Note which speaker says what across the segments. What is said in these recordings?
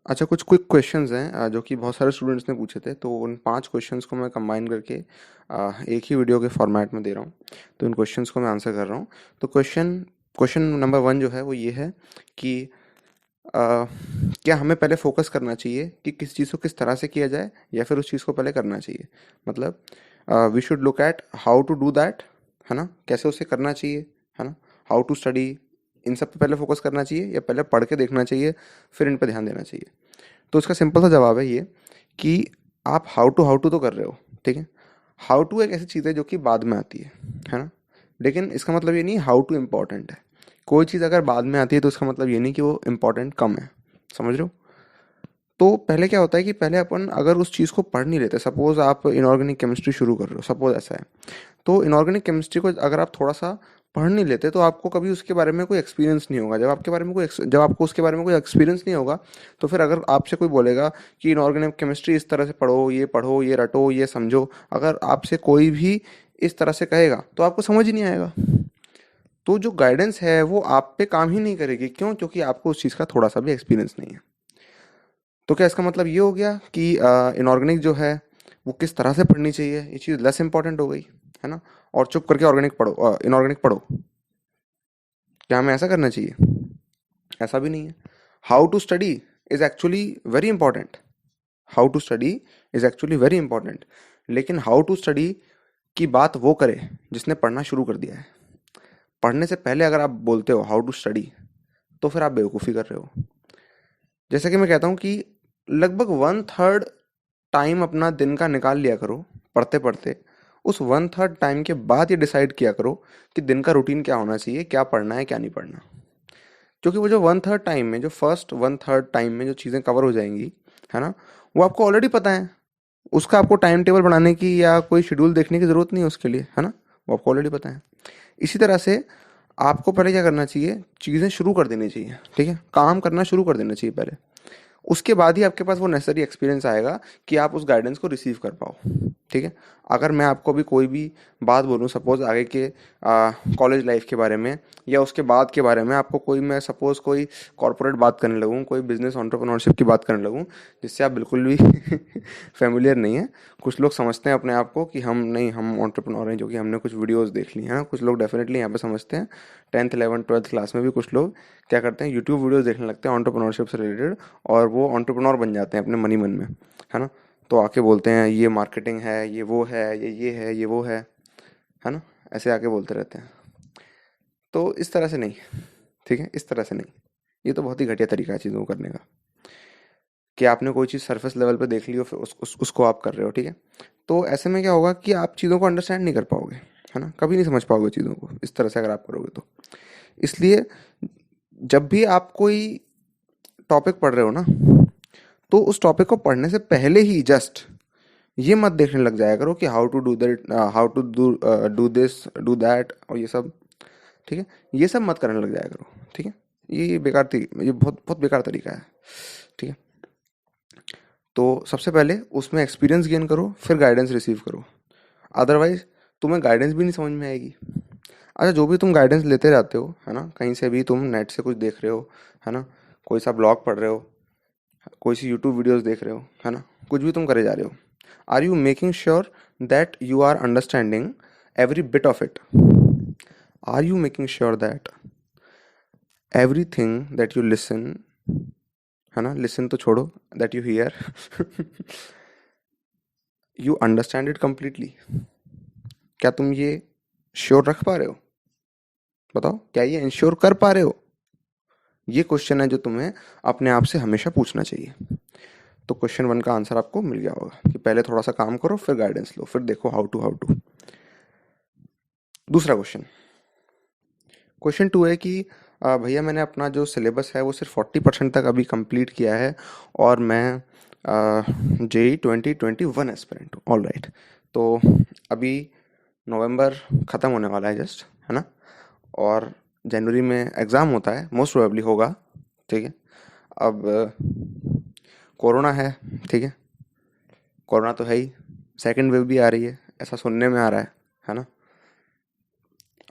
Speaker 1: अच्छा, कुछ quick questions हैं जो कि बहुत सारे स्टूडेंट्स ने पूछे थे, तो उन 5 क्वेश्चंस को मैं कंबाइन करके एक ही वीडियो के फॉर्मेट में दे रहा हूँ। तो इन क्वेश्चंस को मैं आंसर कर रहा हूँ। तो क्वेश्चन क्वेश्चन नंबर 1 जो है वो ये है कि क्या हमें पहले फोकस करना चाहिए कि किस चीज़ को किस तरह से किया जाए या फिर उस चीज़ को पहले करना चाहिए? मतलब we should look at how to do that, है ना? कैसे उसे करना चाहिए, है ना? हाउ टू स्टडी, इन सब पे पहले फोकस करना चाहिए या पहले पढ़ के देखना चाहिए, फिर इन पे ध्यान देना चाहिए? तो इसका सिंपल सा जवाब है ये कि आप हाउ टू तो कर रहे हो, ठीक है? हाउ टू एक ऐसी चीज़ है जो कि बाद में आती है ना? लेकिन इसका मतलब ये नहीं हाउ टू इम्पोर्टेंट है। कोई चीज़ अगर बाद में आती है तो इसका मतलब ये नहीं कि वो इम्पोर्टेंट कम है। समझ रहे हो? तो पहले क्या होता है कि पहले अपन अगर उस चीज़ को पढ़ नहीं लेते, सपोज आप इनऑर्गेनिक केमिस्ट्री शुरू कर रहे हो, सपोज ऐसा है। तो इनऑर्गेनिक केमिस्ट्री को अगर आप थोड़ा सा पढ़ नहीं लेते तो आपको कभी उसके बारे में कोई एक्सपीरियंस नहीं होगा। जब आपको उसके बारे में कोई एक्सपीरियंस नहीं होगा, तो फिर अगर आपसे कोई बोलेगा कि इनऑर्गेनिक केमिस्ट्री इस तरह से पढ़ो, ये रटो, ये समझो, अगर आपसे कोई भी इस तरह से कहेगा तो आपको समझ ही नहीं आएगा। तो जो गाइडेंस है वो आप पे काम ही नहीं करेगी। क्यों? क्योंकि आपको उस चीज़ का थोड़ा सा भी एक्सपीरियंस नहीं है। तो क्या इसका मतलब ये हो गया कि इनऑर्गेनिक जो है वो किस तरह से पढ़नी चाहिए, ये चीज़ लेस इंपॉर्टेंट हो गई, है ना? और चुप करके ऑर्गेनिक पढ़ो, इनऑर्गेनिक पढ़ो। क्या हमें ऐसा करना चाहिए? ऐसा भी नहीं है। How to study is actually very important. How to study is actually very important. लेकिन हाउ टू स्टडी की बात वो करे जिसने पढ़ना शुरू कर दिया है। पढ़ने से पहले अगर आप बोलते हो हाउ टू स्टडी, तो फिर आप बेवकूफ़ी कर रहे हो। जैसे कि मैं कहता हूँ कि लगभग 1/3 टाइम अपना दिन का निकाल लिया करो पढ़ते पढ़ते। उस 1/3 टाइम के बाद ये डिसाइड किया करो कि दिन का रूटीन क्या होना चाहिए, क्या पढ़ना है क्या नहीं पढ़ना। क्योंकि वो जो 1/3 टाइम में, जो फर्स्ट 1/3 टाइम में जो चीज़ें कवर हो जाएंगी, है ना, वो आपको ऑलरेडी पता है। उसका आपको टाइम टेबल बनाने की या कोई शेड्यूल देखने की ज़रूरत नहीं है उसके लिए, है ना? वो आपको ऑलरेडी पता है। इसी तरह से आपको पहले क्या करना चाहिए, चीज़ें शुरू कर देनी चाहिए, ठीक है? काम करना शुरू कर देना चाहिए पहले। उसके बाद ही आपके पास वो नेसेसरी एक्सपीरियंस आएगा कि आप उस गाइडेंस को रिसीव कर पाओ, ठीक है? अगर मैं आपको अभी कोई भी बात बोलूँ, सपोज आगे के कॉलेज लाइफ के बारे में या उसके बाद के बारे में, आपको कोई, मैं सपोज कोई कॉर्पोरेट बात करने लगूँ, कोई बिजनेस एंटरप्रेन्योरशिप की बात करने लगूँ, जिससे आप बिल्कुल भी फेमिलियर नहीं है। कुछ लोग समझते हैं अपने आप को कि हम नहीं, हम एंटरप्रेन्योर हैं, जो कि हमने कुछ वीडियोस देख ली हैं ना। कुछ लोग डेफिनेटली यहाँ पे समझते हैं। 10th 11th 12th क्लास में भी कुछ लोग क्या करते हैं, यूट्यूब वीडियोस देखने लगते हैं एंटरप्रेन्योरशिप से रिलेटेड, और वो एंटरप्रेन्योर बन जाते हैं अपने मनी मन में, है ना? तो आके बोलते हैं ये मार्केटिंग है, ये वो है, ये है, ये वो है ना? ऐसे आके बोलते रहते हैं। तो इस तरह से नहीं, ठीक है? इस तरह से नहीं। ये तो बहुत ही घटिया तरीका है चीज़ों को करने का, कि आपने कोई चीज़ सरफेस लेवल पे देख ली हो, फिर उसको आप कर रहे हो, ठीक है? तो ऐसे में क्या होगा कि आप चीज़ों को अंडरस्टैंड नहीं कर पाओगे, है ना? कभी नहीं समझ पाओगे चीज़ों को इस तरह से अगर आप करोगे तो। इसलिए जब भी आप कोई टॉपिक पढ़ रहे हो ना, तो उस टॉपिक को पढ़ने से पहले ही जस्ट ये मत देखने लग जाया करो कि how to do that, how to do this, do that, और ये सब, ठीक है? ये सब मत करने लग जाया करो, ठीक है? ये बहुत बहुत बेकार तरीका है, ठीक है? तो सबसे पहले उसमें एक्सपीरियंस गेन करो, फिर गाइडेंस रिसीव करो। अदरवाइज तुम्हें गाइडेंस भी नहीं समझ में आएगी। अच्छा, जो भी तुम गाइडेंस लेते रहते हो, है ना, कहीं से भी तुम नेट से कुछ देख रहे हो, है ना, कोई सा ब्लॉग पढ़ रहे हो, कोई सी यूट्यूब वीडियोस देख रहे हो, है ना, कुछ भी तुम करे जा रहे हो, are you making sure that you are understanding every bit of it? Are you making sure that everything that you listen, है ना, लिसन तो छोड़ो, that you hear, you understand it completely? क्या तुम ये श्योर रख पा रहे हो? बताओ, क्या ये इंश्योर कर पा रहे हो? ये क्वेश्चन है जो तुम्हें अपने आप से हमेशा पूछना चाहिए। तो क्वेश्चन 1 का आंसर आपको मिल गया होगा कि पहले थोड़ा सा काम करो, फिर गाइडेंस लो, फिर देखो हाउ टू। दूसरा क्वेश्चन, क्वेश्चन 2 है कि भैया मैंने अपना जो सिलेबस है वो सिर्फ 40% तक अभी कंप्लीट किया है, और मैं जेई 2021 एस्पिरेंट हूँ। All right. तो अभी नवंबर ख़त्म होने वाला है जस्ट, है ना, और जनवरी में एग्ज़ाम होता है, मोस्ट प्रोबेबली होगा, ठीक है? अब कोरोना है, ठीक है? कोरोना तो है ही, सेकंड वेव भी आ रही है, ऐसा सुनने में आ रहा है ना?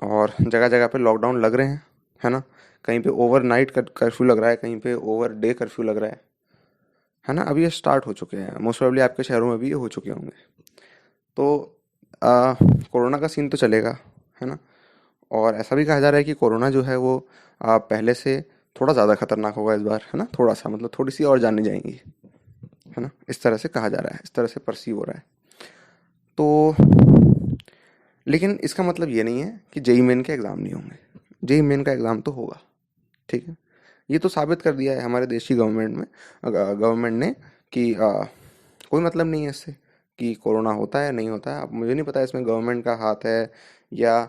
Speaker 1: और जगह जगह पे लॉकडाउन लग रहे हैं, है ना? कहीं पे ओवरनाइट कर्फ्यू लग रहा है, कहीं पे ओवर डे कर्फ्यू लग रहा है। है ना। अभी ये स्टार्ट हो चुके हैं, मोस्ट प्रोबेबली आपके शहरों में भी ये हो चुके होंगे। तो कोरोना का सीन तो चलेगा, है ना। और ऐसा भी कहा जा रहा है कि कोरोना जो है वो पहले से थोड़ा ज़्यादा खतरनाक होगा इस बार, है ना। थोड़ा सा मतलब थोड़ी सी और जाने जाएंगी, है ना। इस तरह से कहा जा रहा है, इस तरह से परसीव हो रहा है। तो लेकिन इसका मतलब ये नहीं है कि जेई मेन के एग्ज़ाम नहीं होंगे। जेई मेन का एग्ज़ाम तो होगा, ठीक है। ये तो साबित कर दिया है हमारे देश की गवर्नमेंट ने कि कोई मतलब नहीं है इससे कि कोरोना होता है नहीं होता है। अब मुझे नहीं पता इसमें गवर्नमेंट का हाथ है या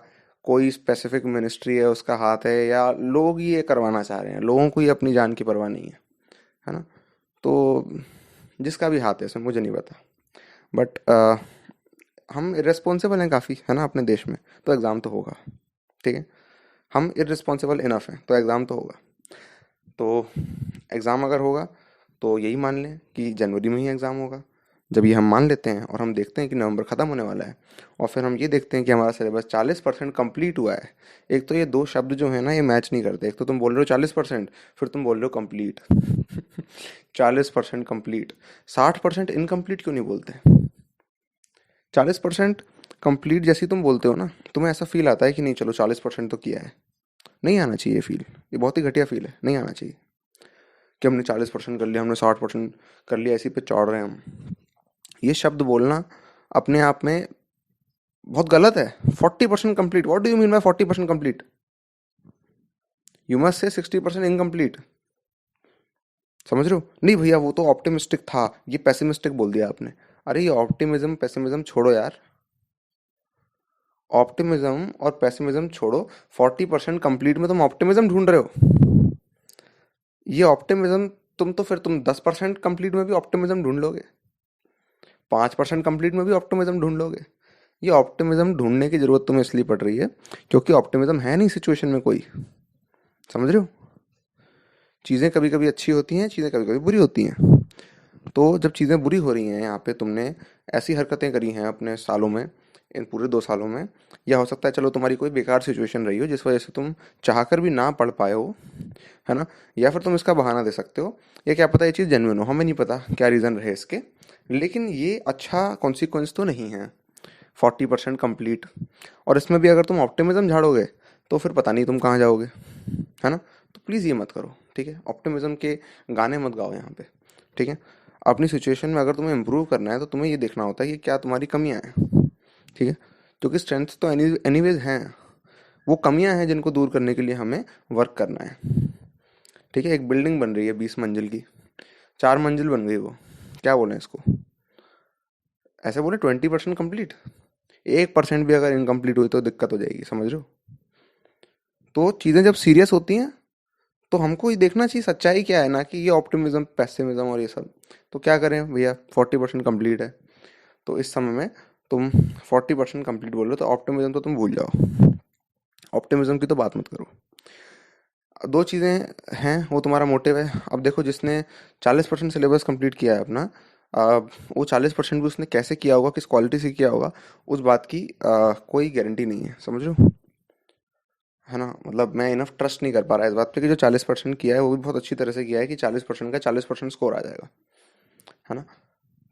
Speaker 1: कोई स्पेसिफिक मिनिस्ट्री है उसका हाथ है, या लोग ही ये करवाना चाह रहे हैं, लोगों को ही अपनी जान की परवाह नहीं है ना। तो जिसका भी हाथ है इसमें मुझे नहीं पता, बट हम इरेस्पॉन्सिबल हैं काफ़ी, है ना, अपने देश में। तो एग्ज़ाम तो होगा, ठीक है। हम इरेस्पॉन्सिबल इनफ हैं तो एग्ज़ाम तो होगा। तो एग्ज़ाम अगर होगा तो यही मान लें कि जनवरी में ही एग्ज़ाम होगा। जब ये हम मान लेते हैं और हम देखते हैं कि नवंबर ख़त्म होने वाला है, और फिर हम ये देखते हैं कि हमारा सिलेबस 40% कंप्लीट हुआ है। एक तो ये दो शब्द जो है ना ये मैच नहीं करते। एक तो तुम बोल रहे हो 40%, फिर तुम बोल रहे हो कंप्लीट। 40% कंप्लीट, 60% इनकम्प्लीट क्यों नहीं बोलते? 40% कंप्लीट जैसी तुम बोलते हो ना, तुम्हें ऐसा फील आता है कि नहीं चलो 40% तो किया है। नहीं आना चाहिए फील, ये बहुत ही घटिया फील है, नहीं आना चाहिए कि हमने 40% कर लिया, हमने 60% कर लिया, इसी पे चौड़ रहे हैं हम। ये शब्द बोलना अपने आप में बहुत गलत है। 40% complete, what do you mean by 40% complete? You must say 60% incomplete. समझ रहे हो? नहीं भैया वो तो ऑप्टिमिस्टिक था, ये पेसिमिस्टिक बोल दिया आपने। अरे ये ऑप्टिमिज्म पेसिमिज्म छोड़ो यार, ऑप्टिमिज्म और पेसिमिज्म छोड़ो। 40% कंप्लीट में तुम ऑप्टिमिज्म ढूंढ रहे हो। ये ऑप्टिमिज्म तुम 10% कंप्लीट में भी ऑप्टिमिज्म ढूंढ लोगे, 5% कंप्लीट में भी ऑप्टिमिज्म ढूंढ लोगे। ये ऑप्टिमिज्म ढूंढने की जरूरत तुम्हें इसलिए पड़ रही है क्योंकि ऑप्टिमिज्म है नहीं सिचुएशन में कोई। समझ रहे हो? चीज़ें कभी कभी अच्छी होती हैं, चीज़ें कभी कभी बुरी होती हैं। तो जब चीज़ें बुरी हो रही हैं, यहाँ पे तुमने ऐसी हरकतें करी हैं अपने सालों में, इन पूरे 2 सालों में, या हो सकता है चलो तुम्हारी कोई बेकार सिचुएशन रही हो जिस वजह से तुम चाहकर भी ना पढ़ पाए हो, है ना। या फिर तुम इसका बहाना दे सकते हो, या क्या पता ये चीज़ जेन्युइन हो, हमें नहीं पता क्या रीज़न रहे इसके। लेकिन ये अच्छा कॉन्सिक्वेंस तो नहीं है 40% कंप्लीट। और इसमें भी अगर तुम ऑप्टिमिज्म झाड़ोगे तो फिर पता नहीं तुम कहाँ जाओगे, है ना। तो प्लीज़ ये मत करो, ठीक है। ऑप्टिमिज्म के गाने मत गाओ यहाँ पे, ठीक है। अपनी सिचुएशन में अगर तुम्हें इम्प्रूव करना है तो तुम्हें ये देखना होता है कि क्या तुम्हारी कमियां हैं, ठीक है। क्योंकि स्ट्रेंथ तो एनीवेज हैं, वो कमियां हैं जिनको दूर करने के लिए हमें वर्क करना है, ठीक है। एक बिल्डिंग बन रही है 20 मंजिल की, 4 मंजिल बन गई वो, क्या बोले इसको? ऐसे बोले 20% कंप्लीट। 1% भी अगर इनकम्प्लीट हुई तो दिक्कत हो जाएगी, समझ रहे हो। तो चीज़ें जब सीरियस होती हैं तो हमको ये देखना चाहिए सच्चाई क्या है, ना कि ये ऑप्टिमिज्म पेसिमिज्म और ये सब। तो क्या करें भैया, 40% कंप्लीट है तो इस समय में तुम 40% कंप्लीट बोल रहे हो तो ऑप्टिमिज्म तो तुम भूल जाओ, ऑप्टिमिज्म की तो बात मत करो। दो चीज़ें हैं, वो तुम्हारा मोटिव है। अब देखो जिसने 40% सिलेबस कंप्लीट किया है अपना, वो 40% भी उसने कैसे किया होगा, किस क्वालिटी से किया होगा, उस बात की कोई गारंटी नहीं है, समझ रहे हो, है ना। मतलब मैं इनफ ट्रस्ट नहीं कर पा रहा इस बात पे कि जो 40% किया है वो भी बहुत अच्छी तरह से किया है कि 40% का 40% स्कोर आ जाएगा, है ना।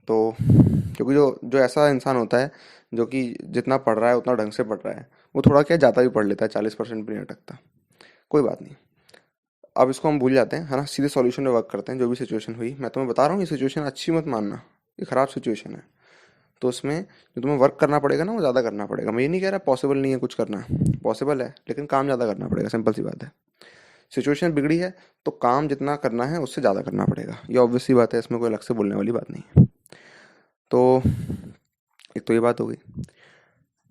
Speaker 1: तो क्योंकि जो जो ऐसा इंसान होता है जो कि जितना पढ़ रहा है उतना ढंग से पढ़ रहा है, वो थोड़ा क्या ज़्यादा भी पढ़ लेता है, 40% भी नहीं अटकता। कोई बात नहीं, अब इसको हम भूल जाते हैं, है ना। सीधे सॉल्यूशन पे वर्क करते हैं। जो भी सिचुएशन हुई, मैं तुम्हें बता रहा हूँ, ये सिचुएशन अच्छी मत मानना, ये ख़राब सिचुएशन है। तो उसमें जो तुम्हें वर्क करना पड़ेगा ना वो ज़्यादा करना पड़ेगा। मैं ये नहीं कह रहा पॉसिबल नहीं है कुछ करना, पॉसिबल है, लेकिन काम ज़्यादा करना पड़ेगा, सिंपल सी बात है। सिचुएशन बिगड़ी है तो काम जितना करना है उससे ज़्यादा करना पड़ेगा, ये ऑब्वियस सी बात है, इसमें कोई अलग से बोलने वाली बात नहीं है। तो एक तो ये बात हो गई।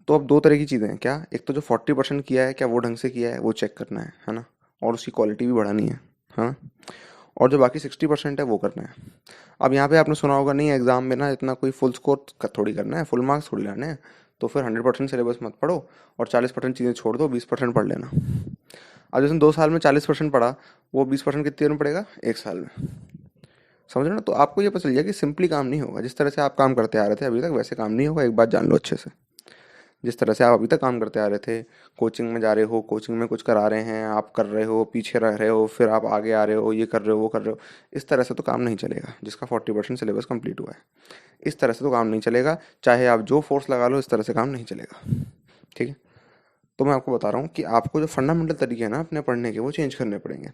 Speaker 1: तो अब दो तरह की चीज़ें हैं, क्या? एक तो जो 40% किया है क्या वो ढंग से किया है वो चेक करना है ना, और उसकी क्वालिटी भी बढ़ानी है, हाँ। और जो बाकी 60% है वो करना है। अब यहाँ पे आपने सुना होगा, नहीं एग्जाम में ना इतना कोई फुल स्कोर थोड़ी करना है, फुल मार्क्स थोड़ी लाने हैं, तो फिर 100% सिलेबस मत पढ़ो और 40% चीज़ें छोड़ दो, 20% पढ़ लेना। अब जैसे 2 साल में 40% पढ़ा, वो 20% कितनी देर में पड़ेगा? 1 साल में। समझ रहे हो ना? तो आपको ये पता चल जाएगा कि सिंपली काम नहीं होगा, जिस तरह से आप काम करते आ रहे थे अभी तक वैसे काम नहीं होगा, एक बात जान लो अच्छे से। जिस तरह से आप अभी तक काम करते आ रहे थे, कोचिंग में जा रहे हो, कोचिंग में कुछ करा रहे हैं, आप कर रहे हो, पीछे रह रहे हो, फिर आप आगे आ रहे हो, ये कर रहे हो, वो कर रहे हो, इस तरह से तो काम नहीं चलेगा। जिसका 40% सिलेबस कंप्लीट हुआ है, इस तरह से तो काम नहीं चलेगा। चाहे आप जो फोर्स लगा लो, इस तरह से काम नहीं चलेगा। ठीक है, तो मैं आपको बता रहा हूँ कि आपको जो फंडामेंटल तरीके हैं ना अपने पढ़ने के, वो चेंज करने पड़ेंगे।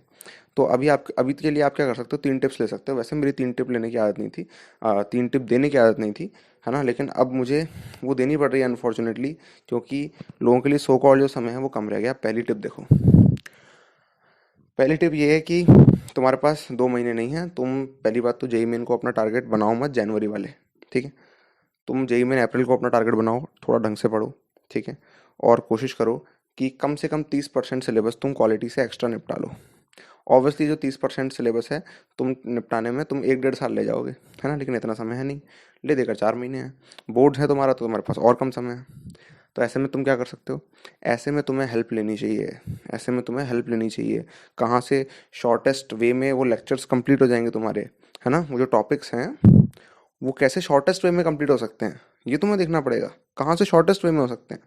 Speaker 1: तो अभी के लिए आप क्या कर सकते हो, 3 टिप्स ले सकते हो। वैसे मेरी 3 टिप लेने की आदत नहीं थी, 3 टिप देने की आदत नहीं थी, है ना, लेकिन अब मुझे वो देनी पड़ रही है अनफॉर्चुनेटली, क्योंकि लोगों के लिए सो कॉल्ड जो समय है वो कम रह गया। पहली टिप देखो, पहली टिप ये है कि तुम्हारे पास 2 महीने नहीं है। तुम पहली बात तो जेई मेन को अपना टारगेट बनाओ मत जनवरी वाले, ठीक है। तुम जेई मेन अप्रैल को अपना टारगेट बनाओ, थोड़ा ढंग से पढ़ो, ठीक है, और कोशिश करो कि कम से कम 30% सिलेबस तुम क्वालिटी से एक्स्ट्रा निपटा लो। ऑब्वियसली जो 30% सिलेबस है, तुम निपटाने में तुम 1 डेढ़ साल ले जाओगे, है ना, लेकिन इतना समय है नहीं, ले देकर 4 महीने हैं। बोर्ड है तुम्हारा, तो तुम्हारे पास और कम समय है। तो ऐसे में तुम क्या कर सकते हो, ऐसे में तुम्हें हेल्प लेनी चाहिए, ऐसे में तुम्हें हेल्प लेनी चाहिए। कहाँ से शॉर्टेस्ट वे में वो लेक्चर्स कंप्लीट हो जाएंगे तुम्हारे, है ना, वो जो टॉपिक्स हैं वो कैसे शॉर्टेस्ट वे में कंप्लीट हो सकते हैं, ये तुम्हें देखना पड़ेगा, कहाँ से शॉर्टेस्ट वे में हो सकते हैं।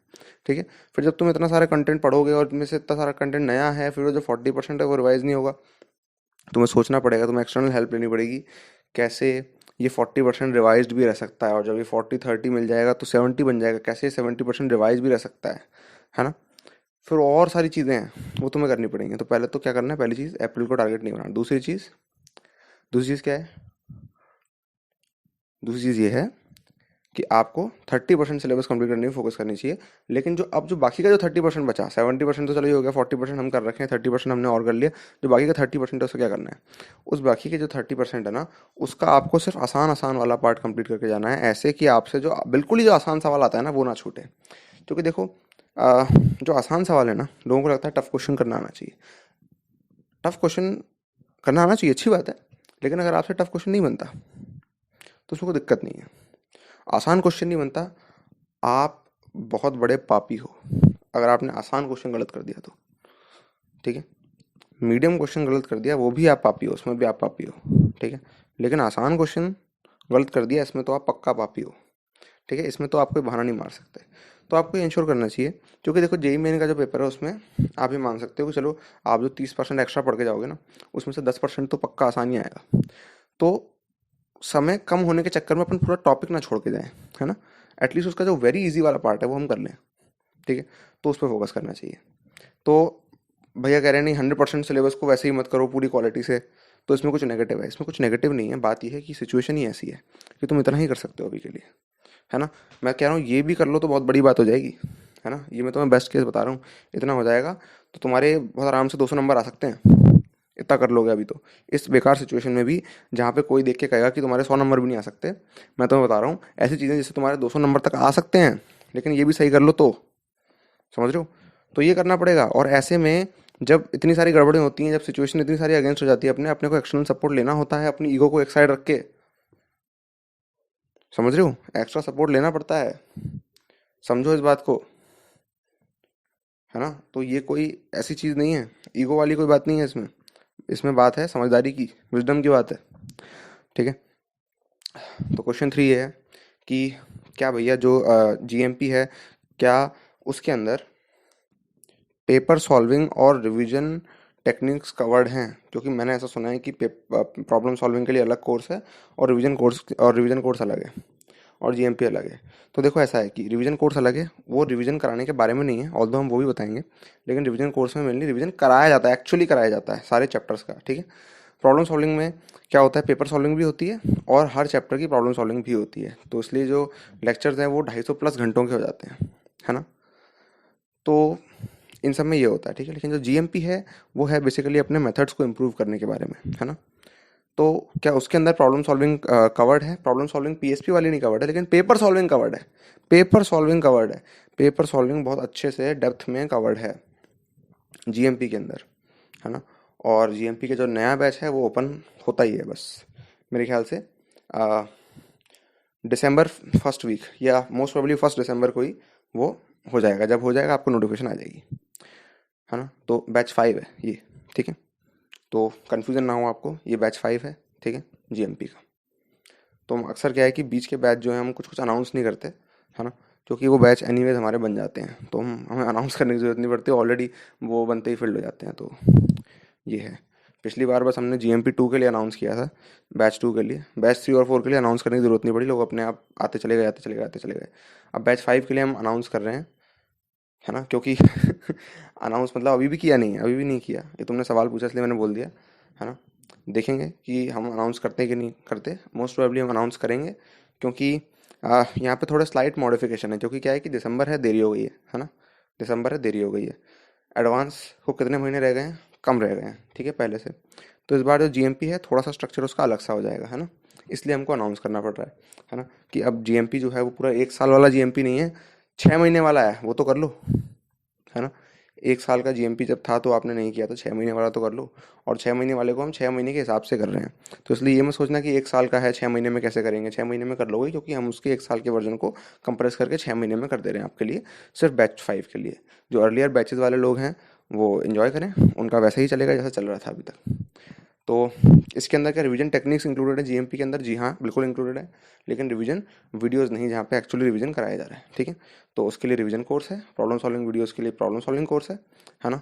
Speaker 1: ठीक है, फिर जब तुम इतना सारा कंटेंट पढ़ोगे और इनमें से इतना सारा कंटेंट नया है, फिर वो जो 40% है वो रिवाइज नहीं होगा, तुम्हें सोचना पड़ेगा, तुम्हें एक्सटर्नल हेल्प लेनी पड़ेगी, कैसे ये 40% रिवाइज्ड भी रह सकता है, और जब ये 40-30 मिल जाएगा तो 70 बन जाएगा, कैसे 70% रिवाइज भी रह सकता है ना। फिर और सारी चीज़ें हैं वो तुम्हें करनी पड़ेंगी। तो पहले तो क्या करना है, पहली चीज़ अप्रैल को टारगेट नहीं बनाना। दूसरी चीज़ क्या है, दूसरी चीज़ ये है कि आपको 30% सिलेबस कंप्लीट करने में फोकस करनी चाहिए। लेकिन जो बाकी का जो 30% बचा, 70% तो चलो ये हो गया, 40% हम कर रखे हैं, 30% हमने और कर लिया, जो बाकी का 30% है उसको क्या करना है, उस बाकी के जो 30% है ना, उसका आपको सिर्फ आसान आसान वाला पार्ट कंप्लीट करके जाना है, ऐसे कि आपसे जो बिल्कुल ही जो आसान सवाल आता है ना वो ना छूटे। क्योंकि देखो, जो आसान सवाल है ना, लोगों को लगता है टफ क्वेश्चन करना आना चाहिए। टफ क्वेश्चन करना आना चाहिए, अच्छी बात है, लेकिन अगर आपसे टफ क्वेश्चन नहीं बनता तो उसमें कोई दिक्कत नहीं है। आसान क्वेश्चन नहीं बनता, आप बहुत बड़े पापी हो अगर आपने आसान क्वेश्चन गलत कर दिया तो। ठीक है, मीडियम क्वेश्चन गलत कर दिया वो भी आप पापी हो, उसमें भी आप पापी हो, ठीक है, लेकिन आसान क्वेश्चन गलत कर दिया इसमें तो आप पक्का पापी हो। ठीक है, इसमें तो आप कोई बहाना नहीं मार सकते। तो आपको इंश्योर करना चाहिए, क्योंकि देखो जेई मेन का जो पेपर है उसमें आप ये मान सकते हो कि चलो आप जो 30% एक्स्ट्रा पढ़ के जाओगे ना, उसमें से 10% तो पक्का आसानी आएगा। तो समय कम होने के चक्कर में अपन पूरा टॉपिक ना छोड़ के जाएं, है ना, एटलीस्ट उसका जो वेरी इजी वाला पार्ट है वो हम कर लें। ठीक है, तो उस पर फोकस करना चाहिए। तो भैया कह रहे हैं नहीं 100% सिलेबस को वैसे ही मत करो पूरी क्वालिटी से, तो इसमें कुछ नेगेटिव है, इसमें कुछ नेगेटिव नहीं है। बात यह है कि सिचुएशन ही ऐसी है कि तुम इतना ही कर सकते हो अभी के लिए, है ना। मैं कह रहा हूँ ये भी कर लो तो बहुत बड़ी बात हो जाएगी, है ना, ये मैं तुम्हें बेस्ट केस बता रहा हूँ। इतना हो जाएगा तो तुम्हारे बहुत आराम से 200 नंबर आ सकते हैं, इतना कर लोगे अभी तो, इस बेकार सिचुएशन में भी, जहाँ पे कोई देख के कहेगा कि तुम्हारे 100 नंबर भी नहीं आ सकते। मैं तुम्हें बता रहा हूँ ऐसी चीज़ें जिससे तुम्हारे 200 नंबर तक आ सकते हैं, लेकिन ये भी सही कर लो तो, समझ रहे हो। तो ये करना पड़ेगा। और ऐसे में जब इतनी सारी गड़बड़ें होती हैं, जब सिचुएशन इतनी सारी अगेंस्ट हो जाती है, अपने अपने को एक्सटर्नल सपोर्ट लेना होता है, अपनी ईगो को एक साइड रख के, समझ रहे हो, एक्स्ट्रा सपोर्ट लेना पड़ता है, समझो इस बात को, है ना। तो ये कोई ऐसी चीज़ नहीं है, ईगो वाली कोई बात नहीं है इसमें, इसमें बात है समझदारी की, विजडम की बात है। ठीक है, तो क्वेश्चन 3 ये है कि क्या भैया जो जीएमपी है, क्या उसके अंदर पेपर सॉल्विंग और रिवीजन टेक्निक्स कवर्ड हैं। क्योंकि मैंने ऐसा सुना है कि प्रॉब्लम सॉल्विंग के लिए अलग कोर्स है, और रिवीजन कोर्स अलग है, और जीएमपी अलग है। तो देखो ऐसा है कि रिवीजन कोर्स अलग है, वो रिवीजन कराने के बारे में नहीं है, ऑल्दो हम वो भी बताएंगे, लेकिन रिवीजन कोर्स में मेनली रिवीजन कराया जाता है, एक्चुअली कराया जाता है सारे चैप्टर्स का। ठीक है, प्रॉब्लम सॉल्विंग में क्या होता है, पेपर सॉल्विंग भी होती है और हर चैप्टर की प्रॉब्लम सॉल्विंग भी होती है, तो इसलिए जो लेक्चर्स हैं वो 250+ घंटों के हो जाते हैं, है ना। तो इन सब में ये होता है, ठीक है। लेकिन जो जीएमपी है वो है बेसिकली अपने मेथड्स को इम्प्रूव करने के बारे में, है ना। तो क्या उसके अंदर प्रॉब्लम सॉल्विंग कवर्ड है, प्रॉब्लम सॉल्विंग पीएसपी वाली नहीं कवर्ड है, लेकिन पेपर सॉल्विंग कवर्ड है, पेपर सॉल्विंग कवर्ड है, पेपर सॉल्विंग बहुत अच्छे से डेप्थ में कवर्ड है जीएमपी के अंदर, है ना। और जीएमपी के जो नया बैच है वो ओपन होता ही है बस, मेरे ख्याल से दिसंबर फर्स्ट वीक, या मोस्ट प्रोबेबली 1 दिसंबर को ही वो हो जाएगा। जब हो जाएगा आपको नोटिफिकेशन आ जाएगी, है ना। तो बैच 5 है ये, ठीक है, तो कन्फ्यूज़न ना हो आपको, ये बैच 5 है, ठीक है, जीएमपी का। तो अक्सर क्या है कि बीच के बैच जो है हम कुछ कुछ अनाउंस नहीं करते, है ना, क्योंकि वो बैच एनीवेज हमारे बन जाते हैं, तो हमें अनाउंस करने की ज़रूरत नहीं पड़ती, ऑलरेडी वो बनते ही फिल्ड हो जाते हैं। तो ये है। पिछली बार बस हमने GMP 2 के लिए अनाउंस किया था, बैच 2 के लिए। बैच 3 और 4 के लिए अनाउंस करने की ज़रूरत नहीं पड़ी, लोग अपने आप आते चले गए, आते चले गए, आते चले गए। अब बैच 5 के लिए हम अनाउंस कर रहे हैं, है ना, क्योंकि अनाउंस मतलब अभी भी किया नहीं है, अभी भी नहीं किया, ये तुमने सवाल पूछा इसलिए मैंने बोल दिया, है ना। देखेंगे कि हम अनाउंस करते हैं कि नहीं करते। मोस्ट प्रोबेबली हम अनाउंस करेंगे, क्योंकि यहाँ पे थोड़ा स्लाइट मॉडिफिकेशन है, क्योंकि क्या है कि दिसंबर है, देरी हो गई है ना। दिसंबर है, देरी हो गई है। एडवांस को कितने महीने रह गए हैं? कम रह गए हैं, ठीक है, पहले से। तो इस बार जो GMP है, थोड़ा सा स्ट्रक्चर उसका अलग सा हो जाएगा, है ना। इसलिए हमको अनाउंस करना पड़ रहा है ना, कि अब GMP जो है वो पूरा 1 साल वाला GMP नहीं है, 6 महीने वाला है, वो तो कर लो, है ना। 1 साल का GMP जब था तो आपने नहीं किया, तो 6 महीने वाला तो कर लो। और 6 महीने वाले को हम 6 महीने के हिसाब से कर रहे हैं। तो इसलिए ये मत सोचना कि 1 साल का है 6 महीने में कैसे करेंगे, 6 महीने में कर लोगे, क्योंकि हम उसके 1 साल के वर्जन को कंप्रेस करके 6 महीने में कर दे रहे हैं आपके लिए, सिर्फ बैच 5 के लिए। जो अर्लियर बैचेस वाले लोग हैं वो इन्जॉय करें, उनका वैसे ही चलेगा जैसा चल रहा था अभी तक। तो इसके अंदर क्या रिवीजन टेक्निक्स इंक्लूडेड है GMP के अंदर? जी हाँ, बिल्कुल इंक्लूडेड है, लेकिन रिवीजन वीडियोस नहीं, जहाँ पे एक्चुअली रिवीजन कराया जा रहा है, ठीक है। तो उसके लिए रिवीजन कोर्स है, प्रॉब्लम सॉल्विंग वीडियोस के लिए प्रॉब्लम सॉल्विंग कोर्स है ना।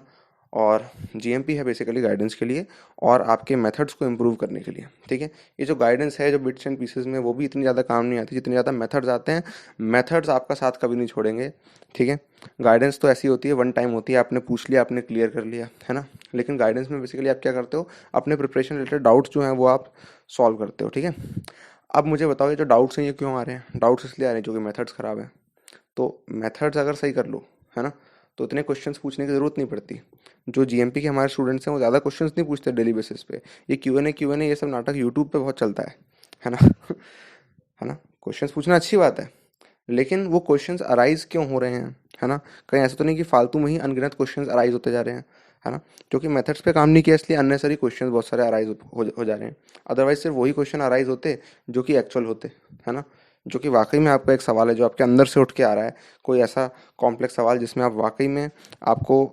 Speaker 1: और GMP है बेसिकली गाइडेंस के लिए और आपके मेथड्स को इम्प्रूव करने के लिए, ठीक है। ये जो गाइडेंस है, जो बिट्स एंड पीसेस में, वो भी इतनी ज़्यादा काम नहीं आती जितनी ज़्यादा मेथड्स आते हैं। मेथड्स आपका साथ कभी नहीं छोड़ेंगे, ठीक है। गाइडेंस तो ऐसी होती है, वन टाइम होती है, आपने पूछ लिया, आपने क्लियर कर लिया, है ना। लेकिन गाइडेंस में बेसिकली आप क्या करते हो, अपने प्रिपरेशन रिलेटेड डाउट्स जो हैं वो आप सॉल्व करते हो, ठीक है। अब मुझे बताओ, ये जो डाउट्स हैं ये क्यों आ रहे हैं? डाउट्स इसलिए आ रहे हैं क्योंकि मेथड्स ख़राब हैं। तो मेथड्स अगर सही कर लो, है ना, तो इतने क्वेश्चंस पूछने की ज़रूरत नहीं पड़ती। जो GMP के हमारे स्टूडेंट्स हैं वो ज़्यादा क्वेश्चंस नहीं पूछते डेली बेसिस पे। ये Q&A ये सब नाटक यूट्यूब पे बहुत चलता है ना। है ना। क्वेश्चंस पूछना अच्छी बात है, लेकिन वो क्वेश्चंस अराइज क्यों हो रहे हैं, है ना। कहीं ऐसा तो नहीं कि फालतू में ही अनगिनत क्वेश्चंस अराइज होते जा रहे हैं, है ना। क्योंकि मेथड्स पे काम नहीं किया इसलिए अननेसरी क्वेश्चंस बहुत सारे अराइज हो जा रहे हैं। अदरवाइज सिर्फ वही क्वेश्चन अराइज होते जो कि एक्चुअल होते, है ना, जो कि वाकई में आपका एक सवाल है, जो आपके अंदर से उठ के आ रहा है, कोई ऐसा कॉम्प्लेक्स सवाल जिसमें आप वाकई में आपको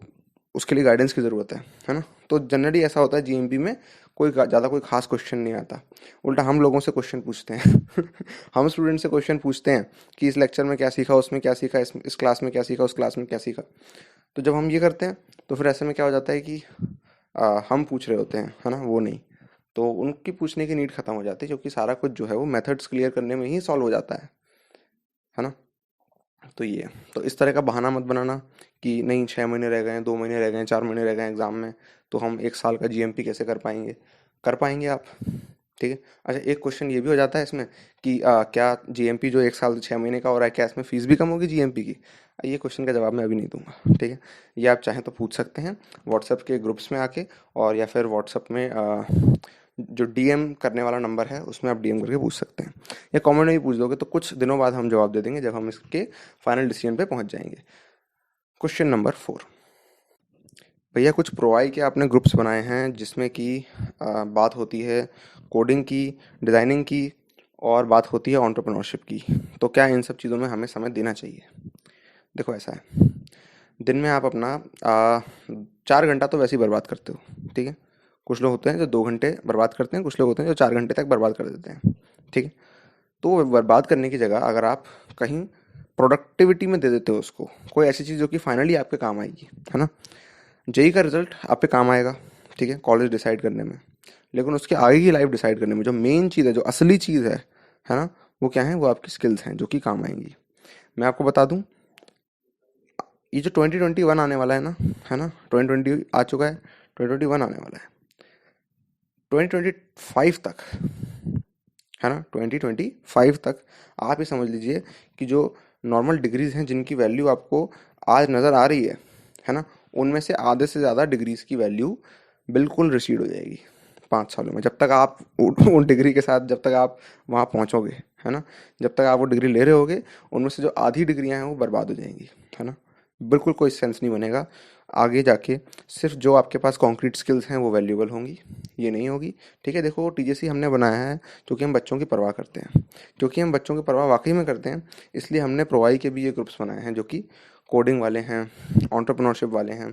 Speaker 1: उसके लिए गाइडेंस की ज़रूरत है ना। तो जनरली ऐसा होता है GMP में, कोई ज़्यादा कोई खास क्वेश्चन नहीं आता, उल्टा हम लोगों से क्वेश्चन पूछते हैं। हम स्टूडेंट से क्वेश्चन पूछते हैं कि इस लेक्चर में क्या सीखा, उसमें क्या सीखा, इस क्लास में क्या सीखा, उस क्लास में क्या सीखा। तो जब हम ये करते हैं तो फिर ऐसे में क्या हो जाता है कि हम पूछ रहे होते हैं, है ना, वो नहीं। तो उनकी पूछने की नीड खत्म हो जाती है, क्योंकि सारा कुछ जो है वो मेथड्स क्लियर करने में ही सॉल्व हो जाता है ना। तो ये है। तो इस तरह का बहाना मत बनाना कि नहीं 6 महीने रह गए हैं, 2 महीने रह गए हैं, 4 महीने रह गए हैं एग्जाम में, तो हम 1 साल का GMP कैसे कर पाएंगे? कर पाएंगे आप, ठीक है। अच्छा, एक क्वेश्चन ये भी हो जाता है इसमें कि क्या GMP जो 1 साल 6 महीने का हो रहा है, क्या इसमें फीस भी कम होगी GMP की? ये क्वेश्चन का जवाब मैं अभी नहीं दूंगा, ठीक है। ये आप चाहें तो पूछ सकते हैं व्हाट्सएप के ग्रुप्स में आके, और या फिर व्हाट्सएप में जो DM करने वाला नंबर है उसमें आप DM करके पूछ सकते हैं, या कमेंट में भी पूछ दोगे तो कुछ दिनों बाद हम जवाब दे देंगे, जब हम इसके फाइनल डिसीजन पे पहुंच जाएंगे। क्वेश्चन नंबर 4, भैया कुछ प्रोवाई के आपने ग्रुप्स बनाए हैं जिसमें कि बात होती है कोडिंग की, डिज़ाइनिंग की, और बात होती है एंटरप्रेन्योरशिप की, तो क्या इन सब चीज़ों में हमें समय देना चाहिए? देखो ऐसा है, दिन में आप अपना 4 घंटा तो वैसे ही बर्बाद करते हो, ठीक है। कुछ लोग होते हैं जो 2 घंटे बर्बाद करते हैं, कुछ लोग होते हैं जो 4 घंटे तक बर्बाद कर देते हैं, ठीक है। तो बर्बाद करने की जगह अगर आप कहीं प्रोडक्टिविटी में दे देते हो उसको, कोई ऐसी चीज़ जो कि फाइनली आपके काम आएगी, है ना। जेई का रिजल्ट आप पे काम आएगा, ठीक है, कॉलेज डिसाइड करने में, लेकिन उसके आगे की लाइफ डिसाइड करने में जो मेन चीज़ है, जो असली चीज़ है ना, वो क्या है? वो आपकी स्किल्स हैं जो कि काम आएंगी। मैं आपको बता दूं, ये जो 2021 आने वाला है ना, 2020 आ चुका है, 2021 आने वाला है, 2025 तक, है ना, 2025 तक आप ये समझ लीजिए कि जो नॉर्मल डिग्रीज हैं जिनकी वैल्यू आपको आज नज़र आ रही है ना, उनमें से आधे से ज़्यादा डिग्रीज की वैल्यू बिल्कुल रिसीड हो जाएगी 5 सालों में, जब तक आप उन डिग्री के साथ, जब तक आप वहाँ पहुँचोगे, है ना, जब तक आप वो डिग्री ले रहे होगे, उनमें से जो आधी डिग्रियाँ हैं वो बर्बाद हो जाएंगी, है ना। बिल्कुल कोई सेंस नहीं बनेगा आगे जाके, सिर्फ जो आपके पास कॉन्क्रीट स्किल्स हैं वो वैल्यूबल होंगी, ये नहीं होगी, ठीक है। देखो TJC हमने बनाया है क्योंकि हम बच्चों की परवाह करते हैं, क्योंकि हम बच्चों की परवाह वाकई में करते हैं, इसलिए हमने प्रोवाई के भी ये ग्रुप्स बनाए हैं जो कि कोडिंग वाले हैं, एंटरप्रेन्योरशिप वाले हैं,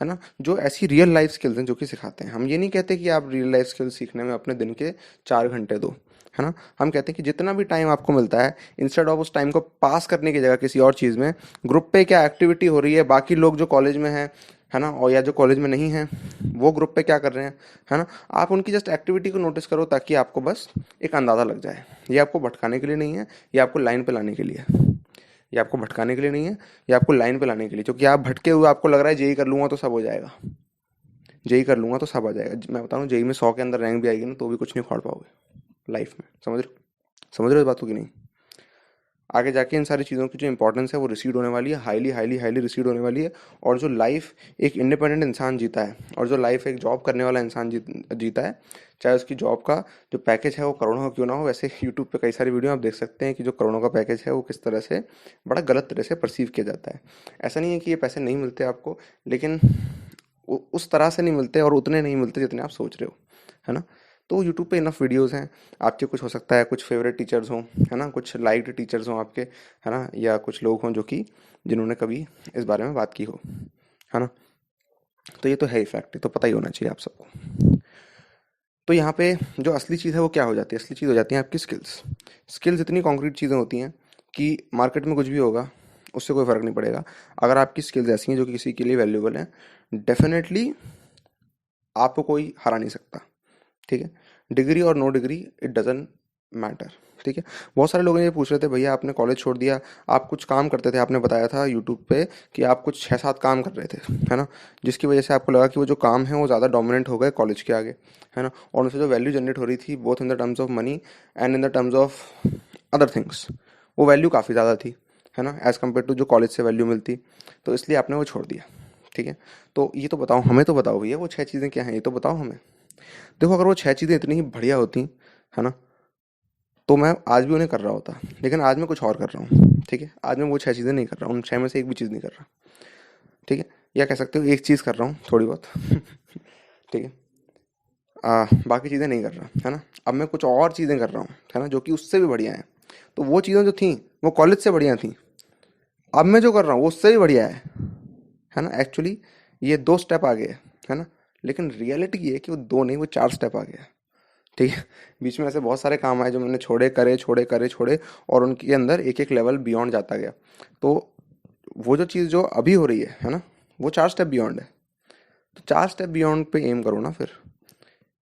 Speaker 1: है ना, जो ऐसी रियल लाइफ स्किल्स हैं जो कि सिखाते हैं। हम ये नहीं कहते कि आप रियल लाइफ स्किल्स सीखने में अपने दिन के 4 घंटे दो, है ना। हम कहते हैं कि जितना भी टाइम आपको मिलता है, इंस्टेड ऑफ उस टाइम को पास करने की जगह किसी और चीज़ में, ग्रुप पे क्या एक्टिविटी हो रही है, बाकी लोग जो कॉलेज में हैं, है ना, और या जो कॉलेज में नहीं हैं, वो ग्रुप पे क्या कर रहे हैं, है ना। आप उनकी जस्ट एक्टिविटी को नोटिस करो, ताकि आपको बस एक अंदाज़ा लग जाए। ये आपको भटकाने के लिए नहीं है, ये आपको लाइन पे लाने के लिए है। ये आपको भटकाने के लिए नहीं है, ये आपको लाइन पे लाने के लिए। क्योंकि आप भटके हुए, आपको लग रहा है जेई कर लूंगा तो सब हो जाएगा, जेई कर लूंगा तो सब आ जाएगा। मैं बता रहा हूँ, जेई में 100 के अंदर रैंक भी आएगी ना, तो भी कुछ नहीं उखाड़ पाओगे लाइफ में। समझ रहे हो इस बातों की नहीं। आगे जाके इन सारी चीज़ों की जो इंपॉर्टेंस है वो रिसीड होने वाली है, हाईली हाईली हाईली रिसीड होने वाली है। और जो लाइफ एक इंडिपेंडेंट इंसान जीता है, और जो लाइफ एक जॉब करने वाला इंसान जीता है, चाहे उसकी जॉब का जो पैकेज है वो करोड़ों का क्यों ना हो। वैसे यूट्यूब पे कई सारी वीडियो आप देख सकते हैं कि जो करोड़ों का पैकेज है वो किस तरह से बड़ा गलत तरह से परसीव किया जाता है। ऐसा नहीं है कि ये पैसे नहीं मिलते आपको, लेकिन उस तरह से नहीं मिलते, और उतने नहीं मिलते जितने आप सोच रहे हो, है ना। तो यूट्यूब पे इनफ वीडियोस हैं आपके। कुछ हो सकता है कुछ फेवरेट टीचर्स हों, है ना, कुछ लाइक्ड टीचर्स हों आपके, है ना, या कुछ लोग हों जो कि जिन्होंने कभी इस बारे में बात की हो, है ना। तो ये तो है ही फैक्ट, ये तो पता ही होना चाहिए आप सबको। तो यहाँ पे जो असली चीज़ है वो क्या हो जाती है, असली चीज़ हो जाती है आपकी स्किल्स। स्किल्स इतनी कॉन्क्रीट चीज़ें होती हैं कि मार्केट में कुछ भी होगा उससे कोई फ़र्क नहीं पड़ेगा। अगर आपकी स्किल्स ऐसी हैं जो कि किसी के लिए वैल्यूबल हैं, डेफिनेटली आपको कोई हरा नहीं सकता, ठीक है। डिग्री और no degree, it doesn't matter, ठीक है। बहुत सारे लोग ये पूछ रहे थे, भैया आपने कॉलेज छोड़ दिया, आप कुछ काम करते थे, आपने बताया था यूट्यूब पे कि आप कुछ 6-7 काम कर रहे थे, है ना, जिसकी वजह से आपको लगा कि वो जो काम है वो ज़्यादा डोमिनेंट हो गए कॉलेज के आगे, है ना, और उनसे जो वैल्यू जनरेट हो रही थी both in the terms of money and in the terms of other things, वो वैल्यू काफ़ी ज़्यादा थी, है ना, एज़ कम्पेयर टू जो कॉलेज से वैल्यू मिलती। तो इसलिए आपने वो छोड़ दिया, ठीक है। तो ये तो बताओ, हमें तो बताओ भैया वो 6 चीज़ें क्या हैं, ये तो बताओ हमें। देखो, अगर वो 6 चीज़ें इतनी ही बढ़िया होती, है ना, तो मैं आज भी उन्हें कर रहा होता। लेकिन आज मैं कुछ और कर रहा हूँ, ठीक है। आज मैं वो 6 चीज़ें नहीं कर रहा हूँ, उन 6 में से एक भी चीज़ नहीं कर रहा, ठीक है। या कह सकते हो एक चीज़ कर रहा हूँ थोड़ी बहुत ठीक है। बाकी चीज़ें नहीं कर रहा, है ना। अब मैं कुछ और चीज़ें कर रहा हूँ, है ना, जो कि उससे भी बढ़िया है। तो वो चीज़ें जो थी वो कॉलेज से बढ़िया थी, अब मैं जो कर रहा हूँ वो उससे भी बढ़िया है ना। एक्चुअली ये 2 स्टेप आगे है ना। लेकिन रियलिटी ये है कि वो 2 नहीं, वो 4 स्टेप आगे है, ठीक है। बीच में ऐसे बहुत सारे काम आए जो मैंने छोड़े, करे छोड़े, करे छोड़े, और उनके अंदर एक एक लेवल बियॉन्ड जाता गया। तो वो जो चीज़ जो अभी हो रही है ना, वो 4 स्टेप बियॉन्ड है। तो 4 स्टेप बियॉन्ड पे एम करो ना फिर।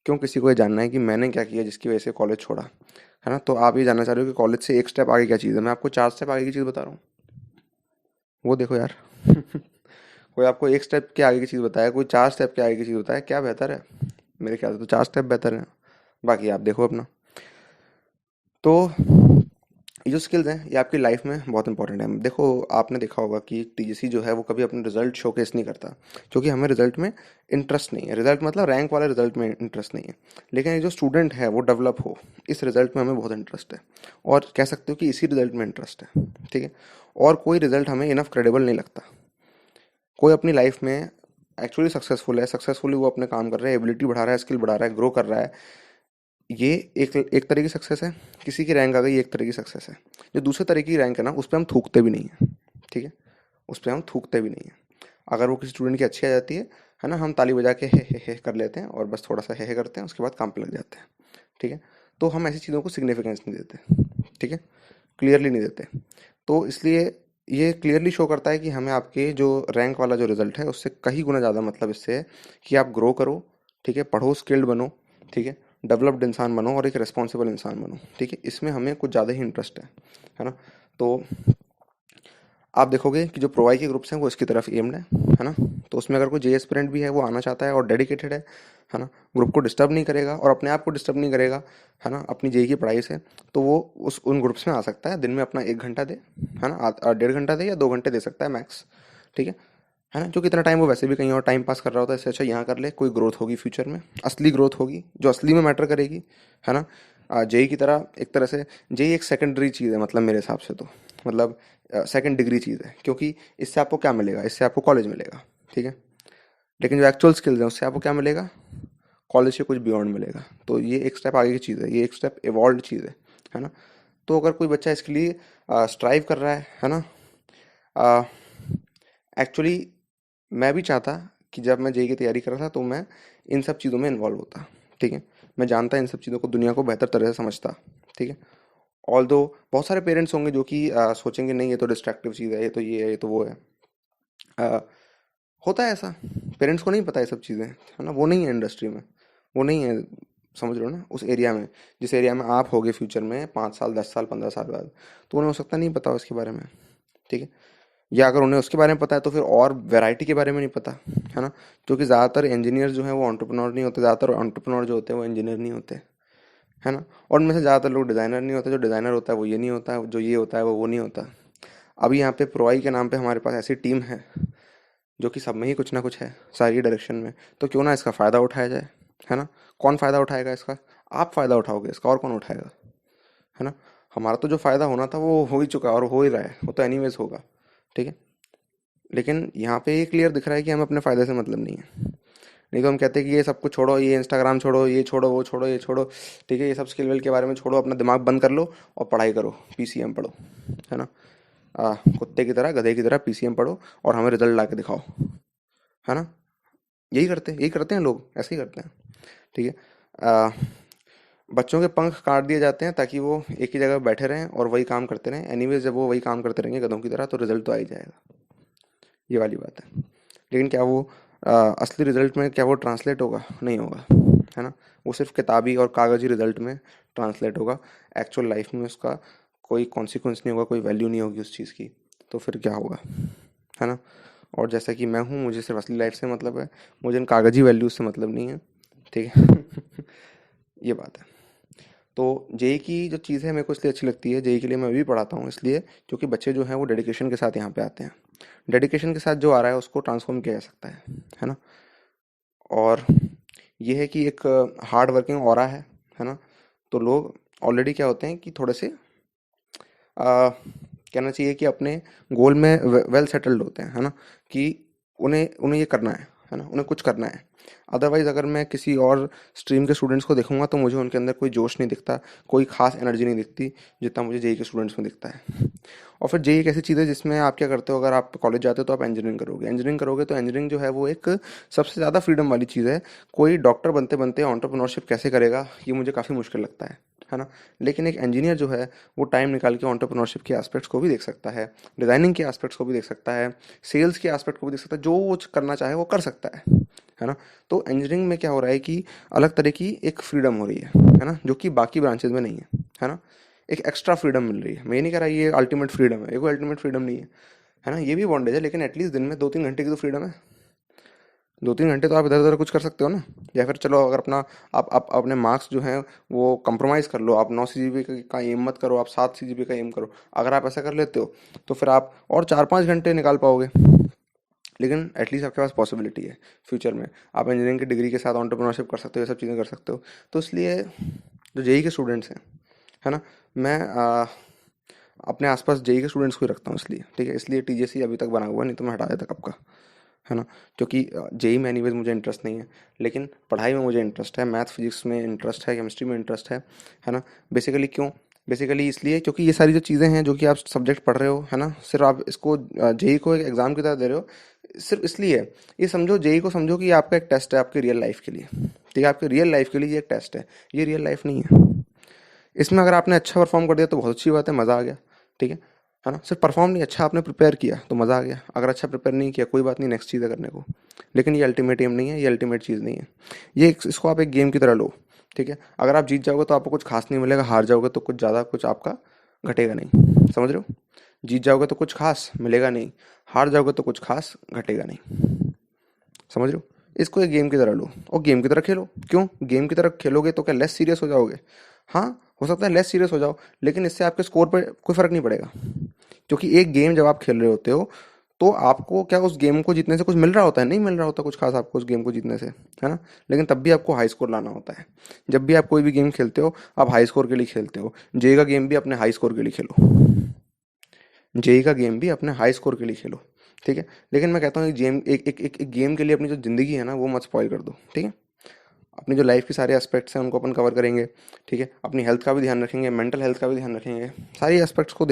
Speaker 1: क्यों किसी को ये जानना है कि मैंने क्या किया जिसकी वजह से कॉलेज छोड़ा, है ना। तो आप ये जानना चाह रहे हो कि कॉलेज से एक स्टेप आगे क्या चीज़ है, मैं आपको 4 स्टेप आगे की चीज़ बता रहा हूँ। वो देखो यार कोई आपको एक स्टेप के आगे की चीज़ बताया, कोई 4 स्टेप के आगे की चीज़ बताया, क्या बेहतर है। मेरे ख्याल से तो 4 स्टेप बेहतर है। बाकी आप देखो अपना। तो ये जो स्किल्स हैं ये आपकी लाइफ में बहुत इंपॉर्टेंट है। देखो, आपने देखा होगा कि टीजीसी जो है वो कभी अपने रिजल्ट शोकेस नहीं करता, क्योंकि हमें रिजल्ट में इंटरेस्ट नहीं है। रिजल्ट मतलब रैंक वाले रिजल्ट में इंटरेस्ट नहीं है। लेकिन ये जो स्टूडेंट है वो डेवलप हो, इस रिजल्ट में हमें बहुत इंटरेस्ट है, और कह सकते हो कि इसी रिजल्ट में इंटरेस्ट है, ठीक है। और कोई रिजल्ट हमें इनफ क्रेडिबल नहीं लगता। कोई अपनी लाइफ में एक्चुअली सक्सेसफुल है, सक्सेसफुली वो अपने काम कर रहा है, एबिलिटी बढ़ा रहा है, स्किल बढ़ा रहा है, ग्रो कर रहा है, ये एक एक तरह की सक्सेस है। किसी की रैंक आ गई, एक तरह की सक्सेस है। जो दूसरे तरह की रैंक है ना, उस पर हम थूकते भी नहीं है, ठीक है। उस पर हम थूकते भी नहीं है। अगर वो किसी स्टूडेंट की अच्छी आ जाती है ना, हम ताली बजा के हे कर लेते हैं, और बस थोड़ा सा हे करते हैं, उसके बाद काम पे लग जाते हैं, ठीक है। तो हम ऐसी चीज़ों को सिग्निफिकेंस नहीं देते, ठीक है, क्लियरली नहीं देते। तो इसलिए ये क्लियरली शो करता है कि हमें आपके जो रैंक वाला जो रिजल्ट है उससे कहीं गुना ज़्यादा मतलब इससे है कि आप ग्रो करो, ठीक है, पढ़ो, स्किल्ड बनो, ठीक है, डेवलप्ड इंसान बनो, और एक रिस्पॉन्सिबल इंसान बनो, ठीक है। इसमें हमें कुछ ज़्यादा ही इंटरेस्ट है ना। तो आप देखोगे कि जो प्रोवाई के ग्रुप्स हैं वो इसकी तरफ एम्ड है ना। तो उसमें अगर कोई जे एस्पिरेंट भी है, वो आना चाहता है और डेडिकेटेड है ना, ग्रुप को डिस्टर्ब नहीं करेगा और अपने आप को डिस्टर्ब नहीं करेगा, है ना, अपनी जेई की पढ़ाई से, तो वो उन ग्रुप्स में आ सकता है। दिन में अपना 1 घंटा दे, है ना, 1.5 घंटा दे या 2 घंटे दे सकता है मैक्स, ठीक है ना। जो कितना टाइम वो वैसे भी कहीं और टाइम पास कर रहा होता है, इससे अच्छा यहाँ कर ले, कोई ग्रोथ होगी फ्यूचर में, असली ग्रोथ होगी जो असली में मैटर करेगी, है ना। जेई की तरह एक तरह से जेई एक सेकेंडरी चीज़ है, मतलब मेरे हिसाब से तो, मतलब सेकंड डिग्री चीज़ है, क्योंकि इससे आपको क्या मिलेगा, इससे आपको कॉलेज मिलेगा, ठीक है। लेकिन जो एक्चुअल स्किल्स हैं उससे आपको क्या मिलेगा, कॉलेज से कुछ बियॉन्ड मिलेगा। तो ये एक स्टेप आगे की चीज़ है, ये एक स्टेप इवॉल्व चीज़ है ना। तो अगर कोई बच्चा इसके लिए स्ट्राइव कर रहा है ना, एक्चुअली मैं भी चाहता कि जब मैं जेई की तैयारी कर रहा था तो मैं इन सब चीज़ों में इन्वॉल्व होता, ठीक है। मैं जानता इन सब चीज़ों को, दुनिया को बेहतर तरह से समझता, ठीक है। ऑल्दो बहुत सारे पेरेंट्स होंगे जो कि सोचेंगे नहीं ये तो डिस्ट्रैक्टिव चीज़ है, ये तो ये है, ये तो वो है। अ, होता है ऐसा, पेरेंट्स को नहीं पता ये सब चीज़ें, है ना, वो नहीं है इंडस्ट्री में, वो नहीं है, समझ रहे हो ना, उस एरिया में, जिस एरिया में आप होगे फ्यूचर में 5 साल 10 साल 15 साल बाद, तो उन्हें हो सकता नहीं पता उसके बारे में। ठीक है। या अगर उन्हें उसके बारे में पता है तो फिर और वैरायटी के बारे में नहीं पता, है ना, क्योंकि ज़्यादातर इंजीनियर जो है वो एंटरप्रेन्योर नहीं होते, ज़्यादातर एंटरप्रेन्योर जो होते हैं वो इंजीनियर नहीं होते, है ना, और उनमें से ज़्यादातर लोग डिज़ाइनर नहीं होते, जो डिज़ाइनर होता है वो ये नहीं होता है, जो ये होता है वो नहीं होता। अभी यहाँ पे प्रोवाई के नाम पे हमारे पास ऐसी टीम है जो कि सब में ही कुछ ना कुछ है, सारी डायरेक्शन में, तो क्यों ना इसका फ़ायदा उठाया जाए, है ना। कौन फ़ायदा उठाएगा इसका? आप फ़ायदा उठाओगे इसका, और कौन उठाएगा, है ना। हमारा तो जो फ़ायदा होना था वो हो ही चुका है और हो ही रहा है, वो तो एनीवेज होगा। ठीक है। लेकिन यहाँ पे ये क्लियर दिख रहा है कि हमें अपने फ़ायदे से मतलब नहीं है। नहीं तो हम कहते हैं कि ये सब कुछ छोड़ो, ये इंस्टाग्राम छोड़ो, ये छोड़ो, वो छोड़ो, ये छोड़ो, ठीक है, ये सब स्किल विल के बारे में छोड़ो, अपना दिमाग बंद कर लो और पढ़ाई करो, पीसीएम पढ़ो, है ना। कुत्ते की तरह, गधे की तरह पीसीएम पढ़ो और हमें रिजल्ट ला के दिखाओ, है ना। यही करते हैं लोग, ऐसे ही करते हैं। ठीक है। आ, बच्चों के पंख काट दिए जाते हैं ताकि वो एक ही जगह बैठे रहें और वही काम करते रहें, एनीवेज जब वो वही काम करते रहेंगे गधों की तरह तो रिजल्ट तो आ ही जाएगा, ये वाली बात है। लेकिन क्या वो असली रिजल्ट में क्या वो ट्रांसलेट होगा? नहीं होगा, है ना। वो सिर्फ किताबी और कागजी रिजल्ट में ट्रांसलेट होगा, एक्चुअल लाइफ में उसका कोई कॉन्सिक्वेंस नहीं होगा, कोई वैल्यू नहीं होगी उस चीज़ की, तो फिर क्या होगा, है ना। और जैसा कि मैं हूँ, मुझे सिर्फ असली लाइफ से मतलब है, मुझे इन कागजी वैल्यूज से मतलब नहीं है, ठीक है। ये बात है। तो जेई की जो चीज़ है मेरे को इसलिए अच्छी लगती है, जेई के लिए मैं भी पढ़ाता हूँ इसलिए क्योंकि बच्चे जो हैं वो डेडिकेशन के साथ यहाँ पे आते हैं, डेडिकेशन के साथ जो आ रहा है उसको ट्रांसफॉर्म किया जा सकता है ना। और ये है कि एक हार्ड वर्किंग ऑरा है ना, तो लोग ऑलरेडी क्या होते हैं कि थोड़े से कहना चाहिए कि अपने गोल में वेल सेटल्ड होते हैं, है ना, कि उन्हें उन्हें ये करना है ना, उन्हें कुछ करना है। अदरवाइज अगर मैं किसी और स्ट्रीम के स्टूडेंट्स को देखूंगा तो मुझे उनके अंदर कोई जोश नहीं दिखता, कोई खास एनर्जी नहीं दिखती जितना मुझे जेई के स्टूडेंट्स में दिखता है। और फिर जेई एक ऐसी चीज़ है जिसमें आप क्या करते हो, अगर आप कॉलेज जाते हो तो आप इंजीनियरिंग करोगे तो इंजीनियरिंग जो है वो एक सबसे ज़्यादा फ्रीडम वाली चीज़ है। कोई डॉक्टर बनते बनते एंटरप्रेन्योरशिप कैसे करेगा ये मुझे काफ़ी मुश्किल लगता है ना। लेकिन एक इंजीनियर जो है वो टाइम निकाल के एंटरप्रेन्योरशिप के एस्पेक्ट्स को भी देख सकता है, डिज़ाइनिंग के एस्पेक्ट्स को भी देख सकता है, सेल्स के एस्पेक्ट को भी देख सकता है, जो वो करना चाहे वो कर सकता है ना। तो इंजीनियरिंग में क्या हो रहा है कि अलग तरह की एक फ्रीडम हो रही है ना, जो कि बाकी ब्रांचेज में नहीं है ना। एक एक्स्ट्रा फ्रीडम मिल रही है। मैं ये नहीं कह रहा ये अल्टीमेट फ्रीडम है, ये कोई अल्टीमेट फ्रीडम नहीं है ना, ये भी बॉन्डेज है, लेकिन एटलीस्ट दिन में 2-3 घंटे की तो फ्रीडम है। 2-3 घंटे तो आप इधर उधर कुछ कर सकते हो ना। या फिर चलो अगर अपना आप अपने मार्क्स जो हैं वो कंप्रोमाइज़ कर लो, आप 9 CGPA का एम मत करो, आप 7 CGPA का एम करो। अगर आप ऐसा कर लेते हो तो फिर आप और 4-5 घंटे निकाल पाओगे। लेकिन एटलीस्ट आपके पास पॉसिबिलिटी है फ्यूचर में, आप इंजीनियरिंग की डिग्री के साथ एंटरप्रेन्योरशिप कर सकते हो, ये सब चीज़ें कर सकते हो। तो इसलिए जो जेई के स्टूडेंट्स हैं, है ना, मैं अपने आसपास जेई के स्टूडेंट्स को ही रखता हूँ इसलिए, ठीक है, इसलिए टीजेसी अभी तक बना हुआ है, नहीं तो मैं हटा देता कब का, है ना। क्योंकि जेई में एनीवेज मुझे इंटरेस्ट नहीं है, लेकिन पढ़ाई में मुझे इंटरेस्ट है, मैथ फिजिक्स में इंटरेस्ट है, केमिस्ट्री में इंटरेस्ट है ना। बेसिकली क्यों? बेसिकली इसलिए क्योंकि ये सारी जो चीज़ें हैं जो कि आप सब्जेक्ट पढ़ रहे हो, है ना, सिर्फ आप इसको जेई को एक एग्ज़ाम की तरह दे रहे हो, सिर्फ इसलिए। ये समझो, जेई को समझो कि आपका एक टेस्ट है आपके रियल लाइफ के लिए, ठीक है, आपके रियल लाइफ के लिए ये एक टेस्ट है, ये रियल लाइफ नहीं है। इसमें अगर आपने अच्छा परफॉर्म कर दिया तो बहुत अच्छी बात है, मज़ा आ गया, ठीक है ना। सिर्फ परफॉर्म नहीं, अच्छा आपने प्रिपेयर किया तो मज़ा आ गया, अगर अच्छा प्रिपेयर नहीं किया कोई बात नहीं, नेक्स्ट चीज़ है करने को। लेकिन ये अल्टीमेट एम नहीं है, ये अल्टीमेट चीज़ नहीं है। इसको आप एक गेम की तरह लो, ठीक है। अगर आप जीत जाओगे तो आपको कुछ खास नहीं मिलेगा, हार जाओगे तो कुछ ज़्यादा कुछ आपका घटेगा नहीं, समझ रहे हो। जीत जाओगे तो कुछ खास मिलेगा नहीं, हार जाओगे तो कुछ खास घटेगा नहीं, समझ रहे हो। इसको एक गेम की तरह लो और गेम की तरह खेलो। क्यों? गेम की तरह खेलोगे तो क्या लेस सीरियस हो जाओगे? हाँ, हो सकता है लेस सीरियस हो जाओ, लेकिन इससे आपके स्कोर पे कोई फर्क नहीं पड़ेगा, क्योंकि एक गेम जब आप खेल रहे होते हो तो आपको क्या उस गेम को जीतने से कुछ मिल रहा होता है? नहीं मिल रहा होता कुछ खास आपको उस गेम को जीतने से, है ना। लेकिन तब भी आपको हाई स्कोर लाना होता है। जब भी आप कोई भी गेम खेलते हो आप हाई स्कोर के लिए खेलते हो। जेई का गेम भी अपने हाई स्कोर के लिए खेलो, जेई का गेम भी अपने हाई स्कोर के लिए खेलो, ठीक है। लेकिन मैं कहता हूँ एक गेम के लिए अपनी जो ज़िंदगी है ना वो मत स्पॉइल कर दो, ठीक है। अपनी जो लाइफ के सारे एस्पेक्ट्स हैं उनको अपन कवर करेंगे, ठीक है, अपनी हेल्थ का भी ध्यान रखेंगे, मेंटल हेल्थ का भी ध्यान रखेंगे, सारे एस्पेक्ट्स को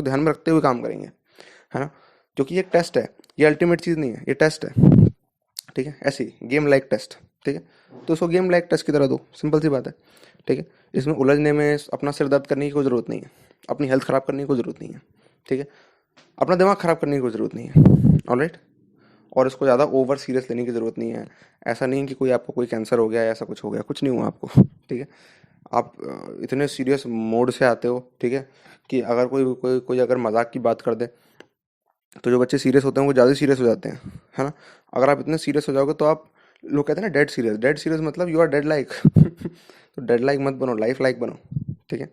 Speaker 1: ध्यान में रखते हुए काम करेंगे, है ना। क्योंकि ये टेस्ट है, ये अल्टीमेट चीज़ नहीं है, ये टेस्ट है, ठीक है, ऐसी गेम लाइक टेस्ट, ठीक है। तो उसको गेम लाइक टेस्ट की तरह दो, सिंपल सी बात है। ठीक है, इसमें उलझने में अपना सिर दर्द करने की कोई ज़रूरत नहीं है, अपनी हेल्थ ख़राब करने की कोई ज़रूरत नहीं है। ठीक है, अपना दिमाग ख़राब करने की कोई ज़रूरत नहीं है। ऑलराइट। और इसको ज़्यादा ओवर सीरियस लेने की ज़रूरत नहीं है। ऐसा नहीं कि कोई आपको कोई कैंसर हो गया या ऐसा कुछ हो गया, कुछ नहीं हुआ आपको। ठीक है, आप इतने सीरियस मोड से आते हो, ठीक है, कि अगर कोई कोई कोई अगर मजाक की बात कर दे तो जो बच्चे सीरियस होते हैं वो ज़्यादा सीरियस हो जाते हैं, है ना। अगर आप इतने सीरियस हो जाओगे तो आप, लोग कहते हैं ना डेड सीरियस, डेड सीरियस मतलब यू आर डेड लाइक। तो डेड लाइक मत बनो, लाइफ लाइक बनो। ठीक है,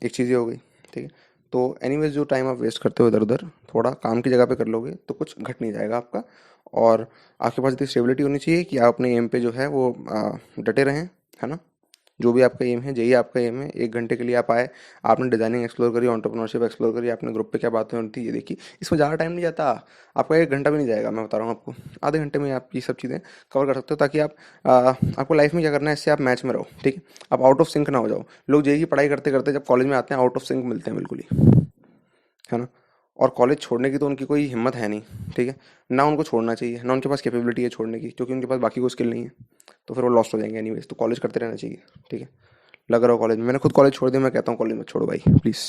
Speaker 1: एक चीज़ ये हो गई। ठीक है, तो एनीवेज जो टाइम आप वेस्ट करते हो इधर उधर, थोड़ा काम की जगह पे कर लोगे तो कुछ घट नहीं जाएगा आपका। और आपके पास इतनी स्टेबिलिटी होनी चाहिए कि आप अपने एम पे जो है वो डटे रहें, है ना। जो भी आपका एम है, यही आपका एम है। 1 घंटे के लिए आप आए, आपने डिजाइनिंग एक्सप्लोर करी, एंटरप्रेन्योरशिप एक्सप्लोर करी, आपने ग्रुप पे क्या बातें होती थी ये देखी। इसमें ज़्यादा टाइम नहीं जाता, आपका 1 घंटा भी नहीं जाएगा, मैं बता रहा हूँ आपको। आधे घंटे में आप ये सब चीज़ें कवर कर सकते हो, ताकि आप आपको लाइफ में क्या करना है, इससे आप मैच में रहो। ठीक है, आप आउट ऑफ सिंक ना हो जाओ। लोग जेई की पढ़ाई करते करते जब कॉलेज में आते हैं आउट ऑफ सिंक मिलते हैं बिल्कुल ही, है ना। और कॉलेज छोड़ने की तो उनकी कोई हिम्मत है नहीं। ठीक है, ना उनको छोड़ना चाहिए, ना उनके पास कैपेबिलिटी है छोड़ने की, क्योंकि उनके पास बाकी कोई स्किल नहीं है। तो फिर वो लॉस्ट हो जाएंगे एनीवेज। तो कॉलेज करते रहना चाहिए। ठीक है, लग रहा हो कॉलेज में, मैंने खुद कॉलेज छोड़ दिया, मैं कहता हूँ कॉलेज मत छोड़ो भाई प्लीज़।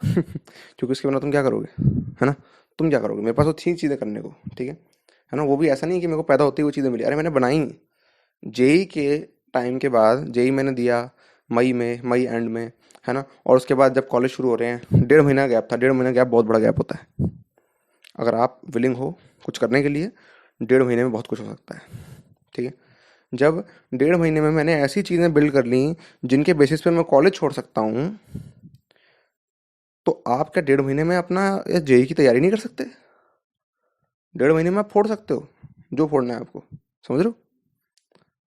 Speaker 1: क्योंकि उसके बिना तुम क्या करोगे, है ना। तुम क्या करोगे, मेरे पास तो थी चीज़ें करने को। ठीक है ना। वो भी ऐसा नहीं कि मेरे को पैदा होती हुई वो चीज़ें मिली, अरे मैंने बनाई। जेई के टाइम के बाद जेई मैंने दिया मई में, मई एंड में, है ना। और उसके बाद जब कॉलेज शुरू हो रहे हैं, 1.5 महीना गैप था। 1.5 महीना गैप बहुत बड़ा गैप होता है। अगर आप विलिंग हो कुछ करने के लिए, 1.5 महीने में बहुत कुछ हो सकता है। ठीक है, जब 1.5 महीने में मैंने ऐसी चीज़ें बिल्ड कर ली जिनके बेसिस पे मैं कॉलेज छोड़ सकता हूँ, तो आप क्या 1.5 महीने में अपना जेई की तैयारी नहीं कर सकते? 1.5 महीने में आप फोड़ सकते हो जो फोड़ना है आपको, समझ रहे हो।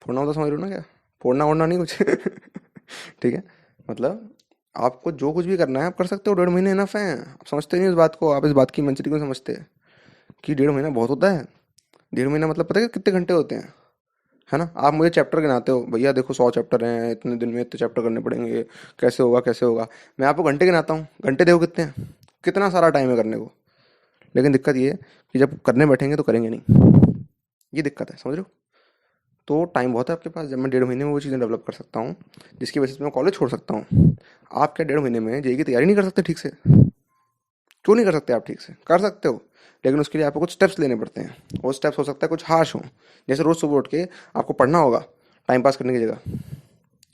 Speaker 1: फोड़ना होता समझ रहे हो ना क्या, फोड़ना वोड़ना नहीं कुछ। ठीक है, मतलब आपको जो कुछ भी करना है आप कर सकते हो। 1.5 महीने इनफ है। आप समझते नहीं इस बात को, आप इस बात की मेंसिटी क्यों समझते हैं कि 1.5 महीना बहुत होता है। 1.5 महीना मतलब पता है कितने घंटे होते हैं, है ना। आप मुझे चैप्टर गिनाते हो, भैया देखो 100 चैप्टर हैं, इतने दिन में इतने चैप्टर करने पड़ेंगे, कैसे होगा कैसे होगा। मैं आपको घंटे गिनाता हूँ, घंटे देखो कितने हैं, कितना सारा टाइम है करने को। लेकिन दिक्कत ये है कि जब करने बैठेंगे तो करेंगे नहीं, ये दिक्कत है, समझ रहे हो। तो टाइम बहुत है आपके पास, जब मैं 1.5 महीने में वो चीज़ें डेवलप कर सकता हूँ जिसकी वजह से मैं कॉलेज छोड़ सकता हूँ। आप क्या 1.5 महीने में जेई की तैयारी नहीं कर सकते ठीक से? क्यों नहीं कर सकते? आप ठीक से कर सकते हो, लेकिन उसके लिए आपको कुछ स्टेप्स लेने पड़ते हैं। वो स्टेप्स हो सकता है कुछ हार्श हो, जैसे रोज़ सुबह उठ के आपको पढ़ना होगा टाइम पास करने की जगह,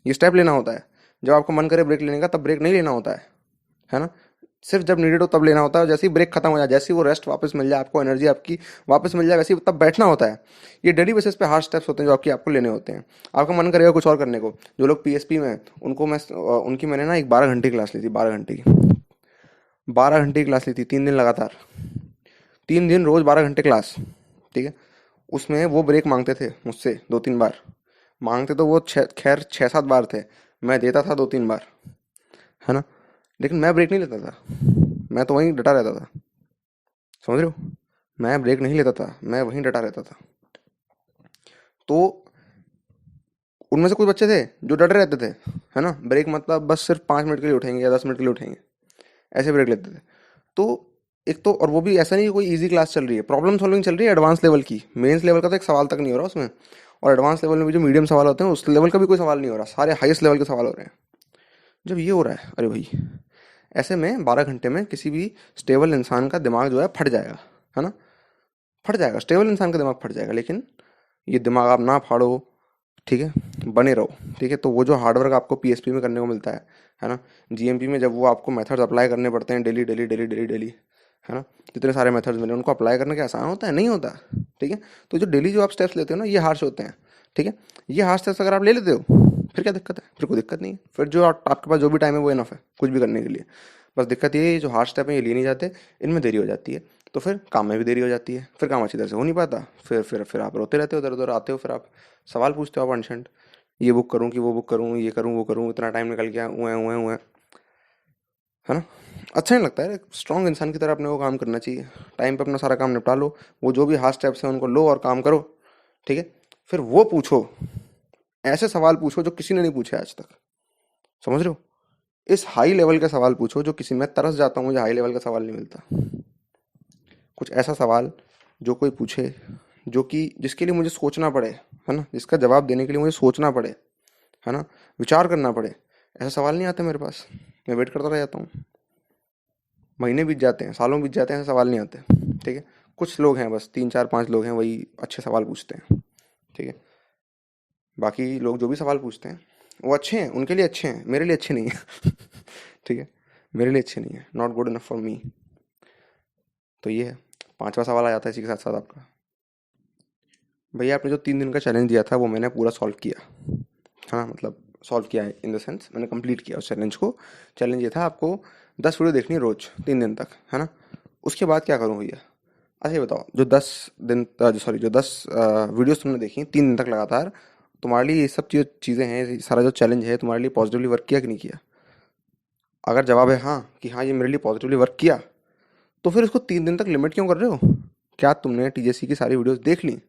Speaker 1: ये स्टेप लेना होता है। जब आपको मन करे ब्रेक लेने का तब ब्रेक नहीं लेना होता है ना। सिर्फ जब नीडेड हो तब लेना होता है। जैसे ही ब्रेक खत्म हो जाए, जैसे ही वो रेस्ट वापस मिल जाए, आपको एनर्जी आपकी वापस मिल जाए, वैसे ही तब बैठना होता है। ये डेली बेसिस पे हार्ड स्टेप्स होते हैं जो आपको लेने होते हैं। आपका मन करेगा कुछ और करने को। जो लोग पीएसपी में हैं, उनको मैं उनकी मैंने ना एक 12 घंटे की क्लास ली थी, 12 घंटे की, 12 घंटे की क्लास ली थी 3 दिन लगातार। 3 दिन रोज 12 घंटे क्लास। ठीक है, उसमें वो ब्रेक मांगते थे मुझसे 2-3 बार। मांगते तो वो खैर 6-7 बार थे, मैं देता था 2-3 बार, है ना। लेकिन मैं ब्रेक नहीं लेता था, मैं तो वहीं डटा रहता था, समझ रहे हो। मैं ब्रेक नहीं लेता था, मैं वहीं डटा रहता था। तो उनमें से कुछ बच्चे थे जो डटे रहते थे, है ना। ब्रेक मतलब बस सिर्फ 5 मिनट के लिए उठेंगे या 10 मिनट के लिए उठेंगे, ऐसे ब्रेक लेते थे। तो एक तो, और वो भी ऐसा नहीं कि कोई इजी क्लास चल रही है, प्रॉब्लम सॉल्विंग चल रही है एडवांस लेवल की। मेंस लेवल का तो एक सवाल तक नहीं हो रहा उसमें, और एडवांस लेवल में भी जो मीडियम सवाल होते हैं उस लेवल का भी कोई सवाल नहीं हो रहा, सारे हाईएस्ट लेवल के सवाल हो रहे हैं। जब ये हो रहा है, अरे भाई, ऐसे में 12 घंटे में किसी भी स्टेबल इंसान का दिमाग जो है फट जाएगा, है ना। फट जाएगा, स्टेबल इंसान का दिमाग फट जाएगा। लेकिन ये दिमाग आप ना फाड़ो, ठीक है, बने रहो। ठीक है, तो वो जो हार्डवर्क आपको पीएसपी में करने को मिलता है ना, जीएमपी में जब वो आपको मेथड्स अप्लाई करने पड़ते हैं daily daily daily daily daily, है ना। जितने सारे मेथड्स मिले उनको अप्लाई करने के आसान होता है? नहीं होता। ठीक है, तो जो डेली जो आप स्टेप्स लेते हो ना, ये हार्श होते हैं। ठीक है, ये हार्श स्टेप्स अगर आप ले लेते हो, फिर क्या दिक्कत है? फिर कोई दिक्कत नहीं है। फिर जो आपके पास जो भी टाइम है वो इनफ है कुछ भी करने के लिए। बस दिक्कत ये है, जो हार्श स्टेप है ये लिए नहीं जाते, इनमें देरी हो जाती है। तो फिर काम में भी देरी हो जाती है, फिर काम अच्छी तरह से हो नहीं पाता। फिर आप रोते रहते हो, उधर उधर आते हो, फिर आप सवाल पूछते हो आप अनशन, ये बुक करूँ कि वो बुक करूँ, ये करूँ वो करूँ, इतना टाइम निकल गया, हुए, है ना। अच्छा नहीं लगता है। एक स्ट्रांग इंसान की तरह अपने को काम करना चाहिए, टाइम पे अपना सारा काम निपटा लो। वो जो भी हार्ड स्टेप्स हैं उनको लो और काम करो। ठीक है, फिर वो पूछो, ऐसे सवाल पूछो जो किसी ने नहीं पूछे आज तक, समझ रहे हो। इस हाई लेवल के सवाल पूछो जो किसी, मैं तरस जाता हूँ मुझे हाई लेवल का सवाल नहीं मिलता। कुछ ऐसा सवाल जो कोई पूछे जो कि जिसके लिए मुझे सोचना पड़े, है ना, जिसका जवाब देने के लिए मुझे सोचना पड़े, है ना, विचार करना पड़े, ऐसा सवाल नहीं आते मेरे पास। मैं वेट करता रह जाता हूँ, महीने बीत जाते हैं, सालों बीत जाते हैं, ऐसे सवाल नहीं आते। ठीक है, कुछ लोग हैं, बस 3 4 5 लोग हैं, वही अच्छे सवाल पूछते हैं। ठीक है, बाकी लोग जो भी सवाल पूछते हैं वो अच्छे हैं, उनके लिए अच्छे हैं, मेरे लिए अच्छे नहीं है। ठीक है, मेरे लिए अच्छे नहीं है, not good enough for me. तो ये है, पांचवा सवाल आ जाता है इसी के साथ साथ आपका। भैया आपने जो 3 दिन का चैलेंज दिया था वो मैंने पूरा सॉल्व किया। हाँ, मतलब सॉल्व किया है इन द सेंस मैंने कंप्लीट किया उस चैलेंज को। चैलेंज ये था आपको 10 वीडियो देखनी है रोज 3 दिन तक, है ना। उसके बाद क्या करूँ भैया? अच्छा ये बताओ, जो 10 दिन सॉरी जो 10 वीडियोस तुमने देखी 3 दिन तक लगातार, तुम्हारे लिए ये सब चीज़ें हैं, ये सारा जो चैलेंज है तुम्हारे लिए पॉजिटिवली वर्क किया कि नहीं किया? अगर जवाब है हाँ, कि हाँ ये मेरे लिए पॉजिटिवली वर्क किया, तो फिर इसको 3 दिन तक लिमिट क्यों कर रहे हो? क्या तुमने टीजेसी की सारी वीडियोस देख ली?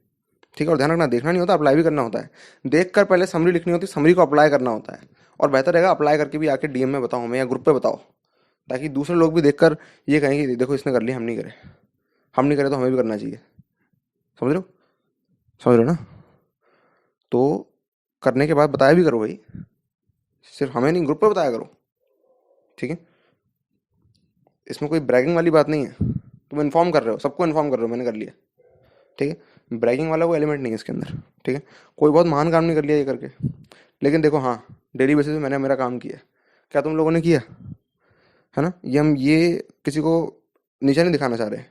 Speaker 1: ठीक है, और ध्यान रखना, देखना नहीं होता, अप्लाई भी करना होता है। देख कर पहले समरी लिखनी होती है, समरी को अप्लाई करना होता है। और बेहतर रहेगा अप्लाई करके भी आके डीएम में बताओ हमें, या ग्रुप पे बताओ, ताकि दूसरे लोग भी देखकर ये कहेंगे कि देखो इसने कर लिया, हम नहीं करे। हम नहीं करे तो हमें भी करना चाहिए। समझ रहे हो? समझ रहे हो ना? तो करने के बाद बताया भी करो भाई, सिर्फ हमें नहीं, ग्रुप पे बताया करो। ठीक है, इसमें कोई ब्रैगिंग वाली बात नहीं है, तुम इन्फॉर्म कर रहे हो, सबको इन्फॉर्म कर रहे हो मैंने कर लिया। ठीक है, ब्रैगिंग वाला कोई एलिमेंट नहीं है इसके अंदर। ठीक है, कोई बहुत महान काम नहीं कर लिया ये करके, लेकिन देखो हाँ, डेली बेसिस पे मैंने मेरा काम किया। क्या तुम लोगों ने किया? है ना, ये हम ये किसी को नीचा नहीं दिखाना चाह रहे,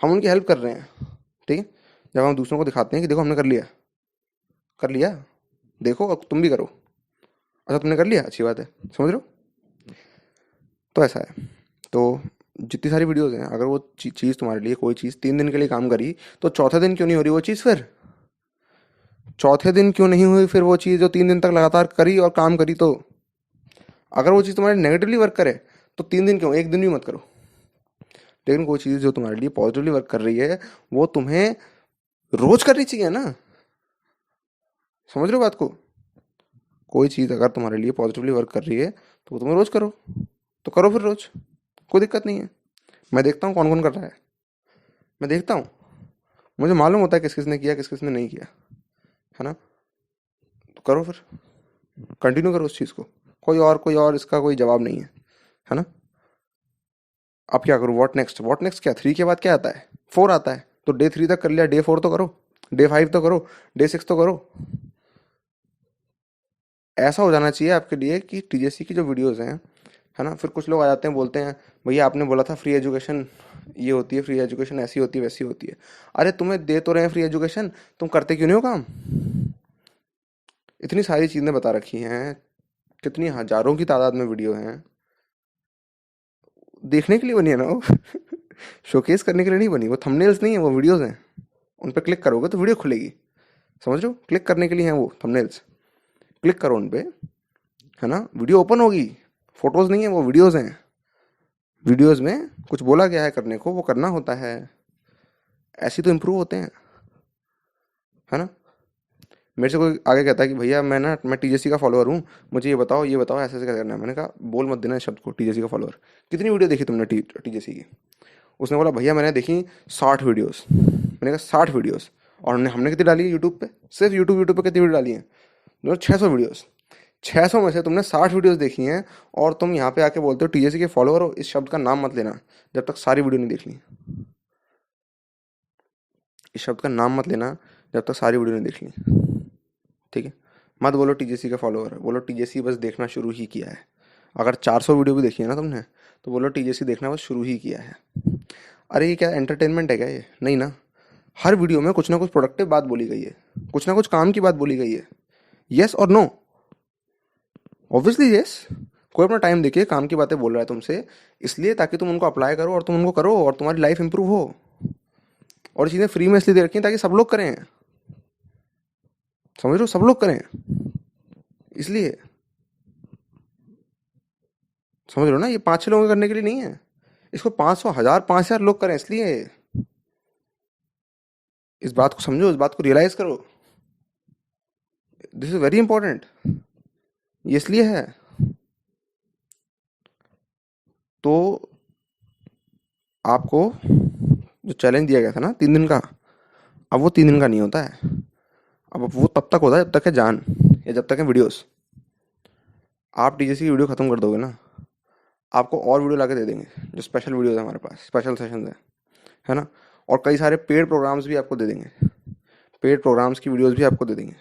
Speaker 1: हम उनकी हेल्प कर रहे हैं। ठीक है, जब हम दूसरों को दिखाते हैं कि देखो हमने कर लिया, कर लिया, देखो अब तुम भी करो। अच्छा तुमने कर लिया, अच्छी बात है। समझ रहे हो? तो ऐसा है। तो जितनी सारी वीडियोस हैं, अगर वो चीज़ तुम्हारे लिए, कोई चीज़ 3 दिन के लिए काम करी, तो चौथे दिन क्यों नहीं हो रही वो चीज़ फिर? चौथे दिन क्यों नहीं हुई फिर वो चीज़ जो 3 दिन तक लगातार करी और काम करी? तो अगर वो चीज़ तुम्हारे नेगेटिवली वर्क करे तो 3 दिन क्यों, एक दिन भी मत करो। लेकिन कोई चीज़ जो तुम्हारे लिए पॉजिटिवली वर्क कर रही है वो तुम्हें रोज करनी चाहिए ना। समझ रहे हो बात को? कोई चीज़ अगर तुम्हारे लिए पॉजिटिवली वर्क कर रही है तो वो तुम्हें रोज करो, तो करो फिर रोज, कोई दिक्कत नहीं है। मैं देखता हूँ कौन कौन कर रहा है, मैं देखता हूँ, मुझे मालूम होता है किस किस ने किया किस किस ने नहीं किया, है ना। तो करो फिर, कंटिन्यू करो उस चीज़ को, कोई और इसका कोई जवाब नहीं है ना। अब क्या करूँ? What next? व्हाट नेक्स्ट क्या, 3 के बाद क्या आता है? 4 आता है, तो डे 3 तक कर लिया, डे 4 तो करो, डे 5 तो करो, डे 6 तो करो। ऐसा हो जाना चाहिए आपके लिए कि टीजेसी की जो वीडियोस हैं, है ना, फिर कुछ लोग आ जाते हैं बोलते हैं भैया आपने बोला था फ्री एजुकेशन ये होती है, फ्री एजुकेशन ऐसी होती है वैसी होती है। अरे तुम्हें दे तो रहे हैं फ्री एजुकेशन, तुम करते क्यों नहीं हो काम? इतनी सारी चीज़ें बता रखी हैं, कितनी हजारों की तादाद में वीडियो हैं, देखने के लिए बनी है ना वो। शोकेस करने के लिए नहीं बनी, वो थंबनेल्स नहीं है, वो वीडियोस हैं। उन पर क्लिक करोगे तो वीडियो खुलेगी। समझ रहे हो? क्लिक करने के लिए हैं वो थंबनेल्स, क्लिक करो उन पे, है ना, वीडियो ओपन होगी। फोटोज नहीं है, वो वीडियोस हैं। वीडियोस में कुछ बोला गया है करने को, वो करना होता है। ऐसे तो इम्प्रूव होते हैं, है ना। मेरे से कोई आगे कहता है कि भैया मैं टीजेसी का फॉलोअर हूँ, मुझे ये बताओ ऐसे ऐसे क्या करना है। मैंने कहा बोल मत देना इस शब्द को, टीजेसी का फॉलोअर। कितनी वीडियो देखी तुमने टीजेसी की? उसने बोला भैया मैंने देखी 60 वीडियोस। मैंने कहा 60 वीडियोस, और हमने कितनी डाली है यूट्यूब पे? सिर्फ यूट्यूब पे कितनी वीडियो डाली है? 600 वीडियोस। 600 में से तुमने 60 वीडियोस देखी हैं, और तुम यहाँ पे आके बोलते हो टीजेसी के फॉलोअर हो। इस शब्द का नाम मत लेना जब तक सारी वीडियो नहीं देख ली। इस शब्द का नाम मत लेना जब तक सारी वीडियो नहीं देख ली। ठीक है, मत बोलो टीजेसी का फॉलोअर है, बोलो टीजेसी बस देखना शुरू ही किया है। अगर 400 वीडियो भी देखी है ना तुमने, तो बोलो टीजेसी देखना बस शुरू ही किया है। अरे ये क्या एंटरटेनमेंट है क्या? ये नहीं ना। हर वीडियो में कुछ ना कुछ प्रोडक्टिव बात बोली गई है, कुछ ना कुछ काम की बात बोली गई है। यस और नो? Obviously yes. कोई अपना टाइम देखिए काम की बातें बोल रहा है तुमसे, इसलिए ताकि तुम उनको अप्लाई करो और तुम उनको करो और तुम्हारी लाइफ इंप्रूव हो। और चीज़ें फ्री में इसलिए दे रखी हैं ताकि सब लोग करें। समझ रहे हो? सब लोग करें इसलिए। समझ रहे हो ना? ये 5 6 लोगों के करने के लिए नहीं है, इसको 500 1000 5000 लोग करें इसलिए। इस बात को समझो, इस बात को रियलाइज करो, दिस इज वेरी इंपॉर्टेंट। ये इसलिए है। तो आपको जो चैलेंज दिया गया था ना 3 दिन का, अब वो 3 दिन का नहीं होता है, अब वो तब तक होता है जब तक है जान, या जब तक है वीडियोस। आप टीचर्स की वीडियो खत्म कर दोगे ना, आपको और वीडियो ला के दे देंगे, जो स्पेशल वीडियोस है हमारे पास, स्पेशल सेशन है ना। और कई सारे पेड प्रोग्राम्स भी आपको दे देंगे, पेड प्रोग्राम्स की वीडियोस भी आपको दे देंगे,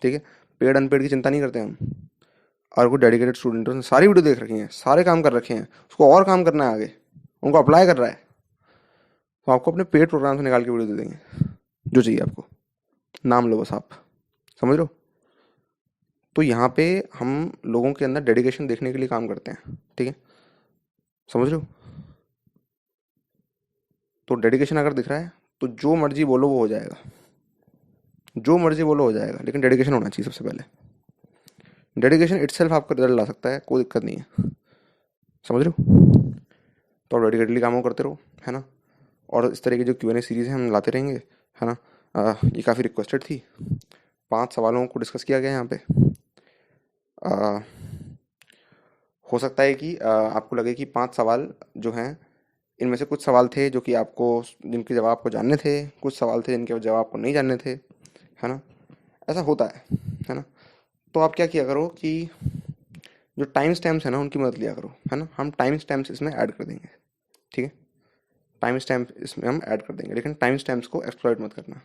Speaker 1: ठीक है। पेड अनपेड की चिंता नहीं करते हम। और कोई डेडिकेटेड स्टूडेंट है, उसने सारी वीडियो देख रखी हैं, सारे काम कर रखे हैं, उसको और काम करना है आगे, उनको अप्लाई कर रहा है, तो आपको अपने पेड प्रोग्राम से निकाल के वीडियो दे देंगे जो चाहिए आपको, नाम लो बस आप, समझ लो। तो यहाँ पे हम लोगों के अंदर डेडिकेशन देखने के लिए काम करते हैं, ठीक है, समझ लो। तो डेडिकेशन अगर दिख रहा है तो जो मर्जी बोलो वो हो जाएगा, जो मर्जी बोलो हो जाएगा, लेकिन डेडिकेशन होना चाहिए सबसे पहले। डेडिकेशन इटसेल्फ आपका रिजल्ट ला सकता है, कोई दिक्कत नहीं है, समझ रहे हो। तो आप डेडिकेटली कामों करते रहो, है ना। और इस तरह की जो Q&A सीरीज़ है हम लाते रहेंगे, है ना। ये काफ़ी रिक्वेस्टेड थी, 5 सवालों को डिस्कस किया गया यहाँ पे। आ, हो सकता है कि आपको लगे कि 5 सवाल जो हैं, इनमें से कुछ सवाल थे जो कि आपको, जिनके जवाब आपको जानने थे, कुछ सवाल थे जिनके जवाब आपको नहीं जानने थे, है ना। ऐसा होता है ना। तो आप क्या किया करो कि जो टाइम स्टैम्प्स है ना उनकी मदद लिया करो, है ना। हम टाइम स्टैम्प्स इसमें ऐड कर देंगे, ठीक है। टाइम स्टैम्प इसमें हम ऐड कर देंगे, लेकिन टाइम स्टैम्प्स को एक्सप्लॉइट मत करना।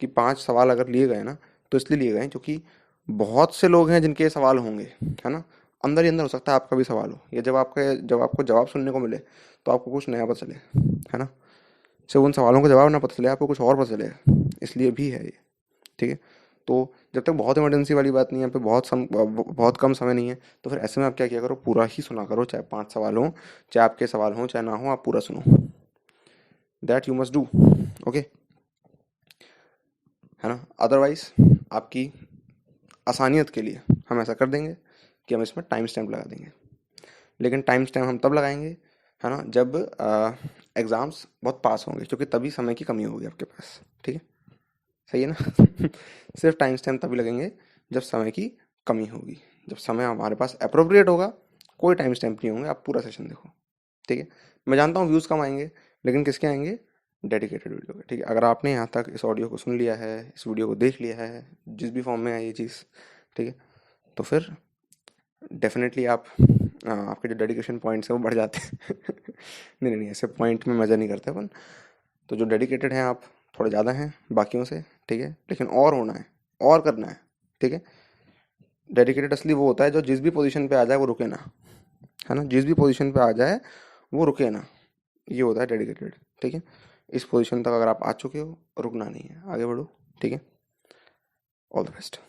Speaker 1: कि 5 सवाल अगर लिए गए ना, तो इसलिए लिए गए हैं क्योंकि बहुत से लोग हैं जिनके सवाल होंगे, है ना। अंदर ही अंदर हो सकता है आपका भी सवाल हो, या जब आपको जवाब सुनने को मिले तो आपको कुछ नया पता चले, है ना। सिर्फ उन सवालों का जवाब ना पता चले, आपको कुछ और पता चलेगा, इसलिए भी है ये, ठीक है। तो जब तक बहुत इमरजेंसी वाली बात नहीं है, यहाँ पे बहुत कम समय नहीं है, तो फिर ऐसे में आप क्या किया करो, पूरा ही सुना करो, चाहे 5 सवाल हो, चाहे आपके सवाल हो चाहे ना हो, आप पूरा सुनो। That you must do, okay, है ना। अदरवाइज आपकी आसानियत के लिए हम ऐसा कर देंगे कि हम इसमें टाइम स्टैम्प लगा देंगे, लेकिन टाइम स्टैम्प हम तब लगाएंगे, है ना, जब एग्ज़ाम्स बहुत पास होंगे, क्योंकि तभी समय की कमी होगी आपके पास, ठीक है, सही है ना। सिर्फ टाइम स्टैम्प तभी लगेंगे जब समय की कमी होगी, जब समय हमारे पास अप्रोप्रिएट होगा, कोई टाइम स्टैम्प नहीं होंगे, आप पूरा सेशन देखो, ठीक है। मैं जानता हूँ व्यूज़ कम आएंगे, लेकिन किसके आएंगे, डेडिकेटेड वीडियो के, ठीक है। अगर आपने यहाँ तक इस ऑडियो को सुन लिया है, इस वीडियो को देख लिया है, जिस भी फॉर्म में है ये चीज़, ठीक है, तो फिर डेफिनेटली आप आपके जो डेडिकेशन पॉइंट्स हैं वो बढ़ जाते हैं। नहीं नहीं नहीं, ऐसे पॉइंट में मज़ा नहीं करते अपन। तो जो डेडिकेटेड हैं आप, थोड़े ज़्यादा हैं बाकियों से, ठीक है, लेकिन और होना है, और करना है, ठीक है। डेडिकेटेड असली वो होता है जो जिस भी पोजीशन पे आ जाए वो रुके ना, है ना, जिस भी पोजीशन पे आ जाए वो रुके ना, ये होता है डेडिकेटेड, ठीक है। इस पोजीशन तक अगर आप आ चुके हो, रुकना नहीं है, आगे बढ़ो, ठीक है। All the best.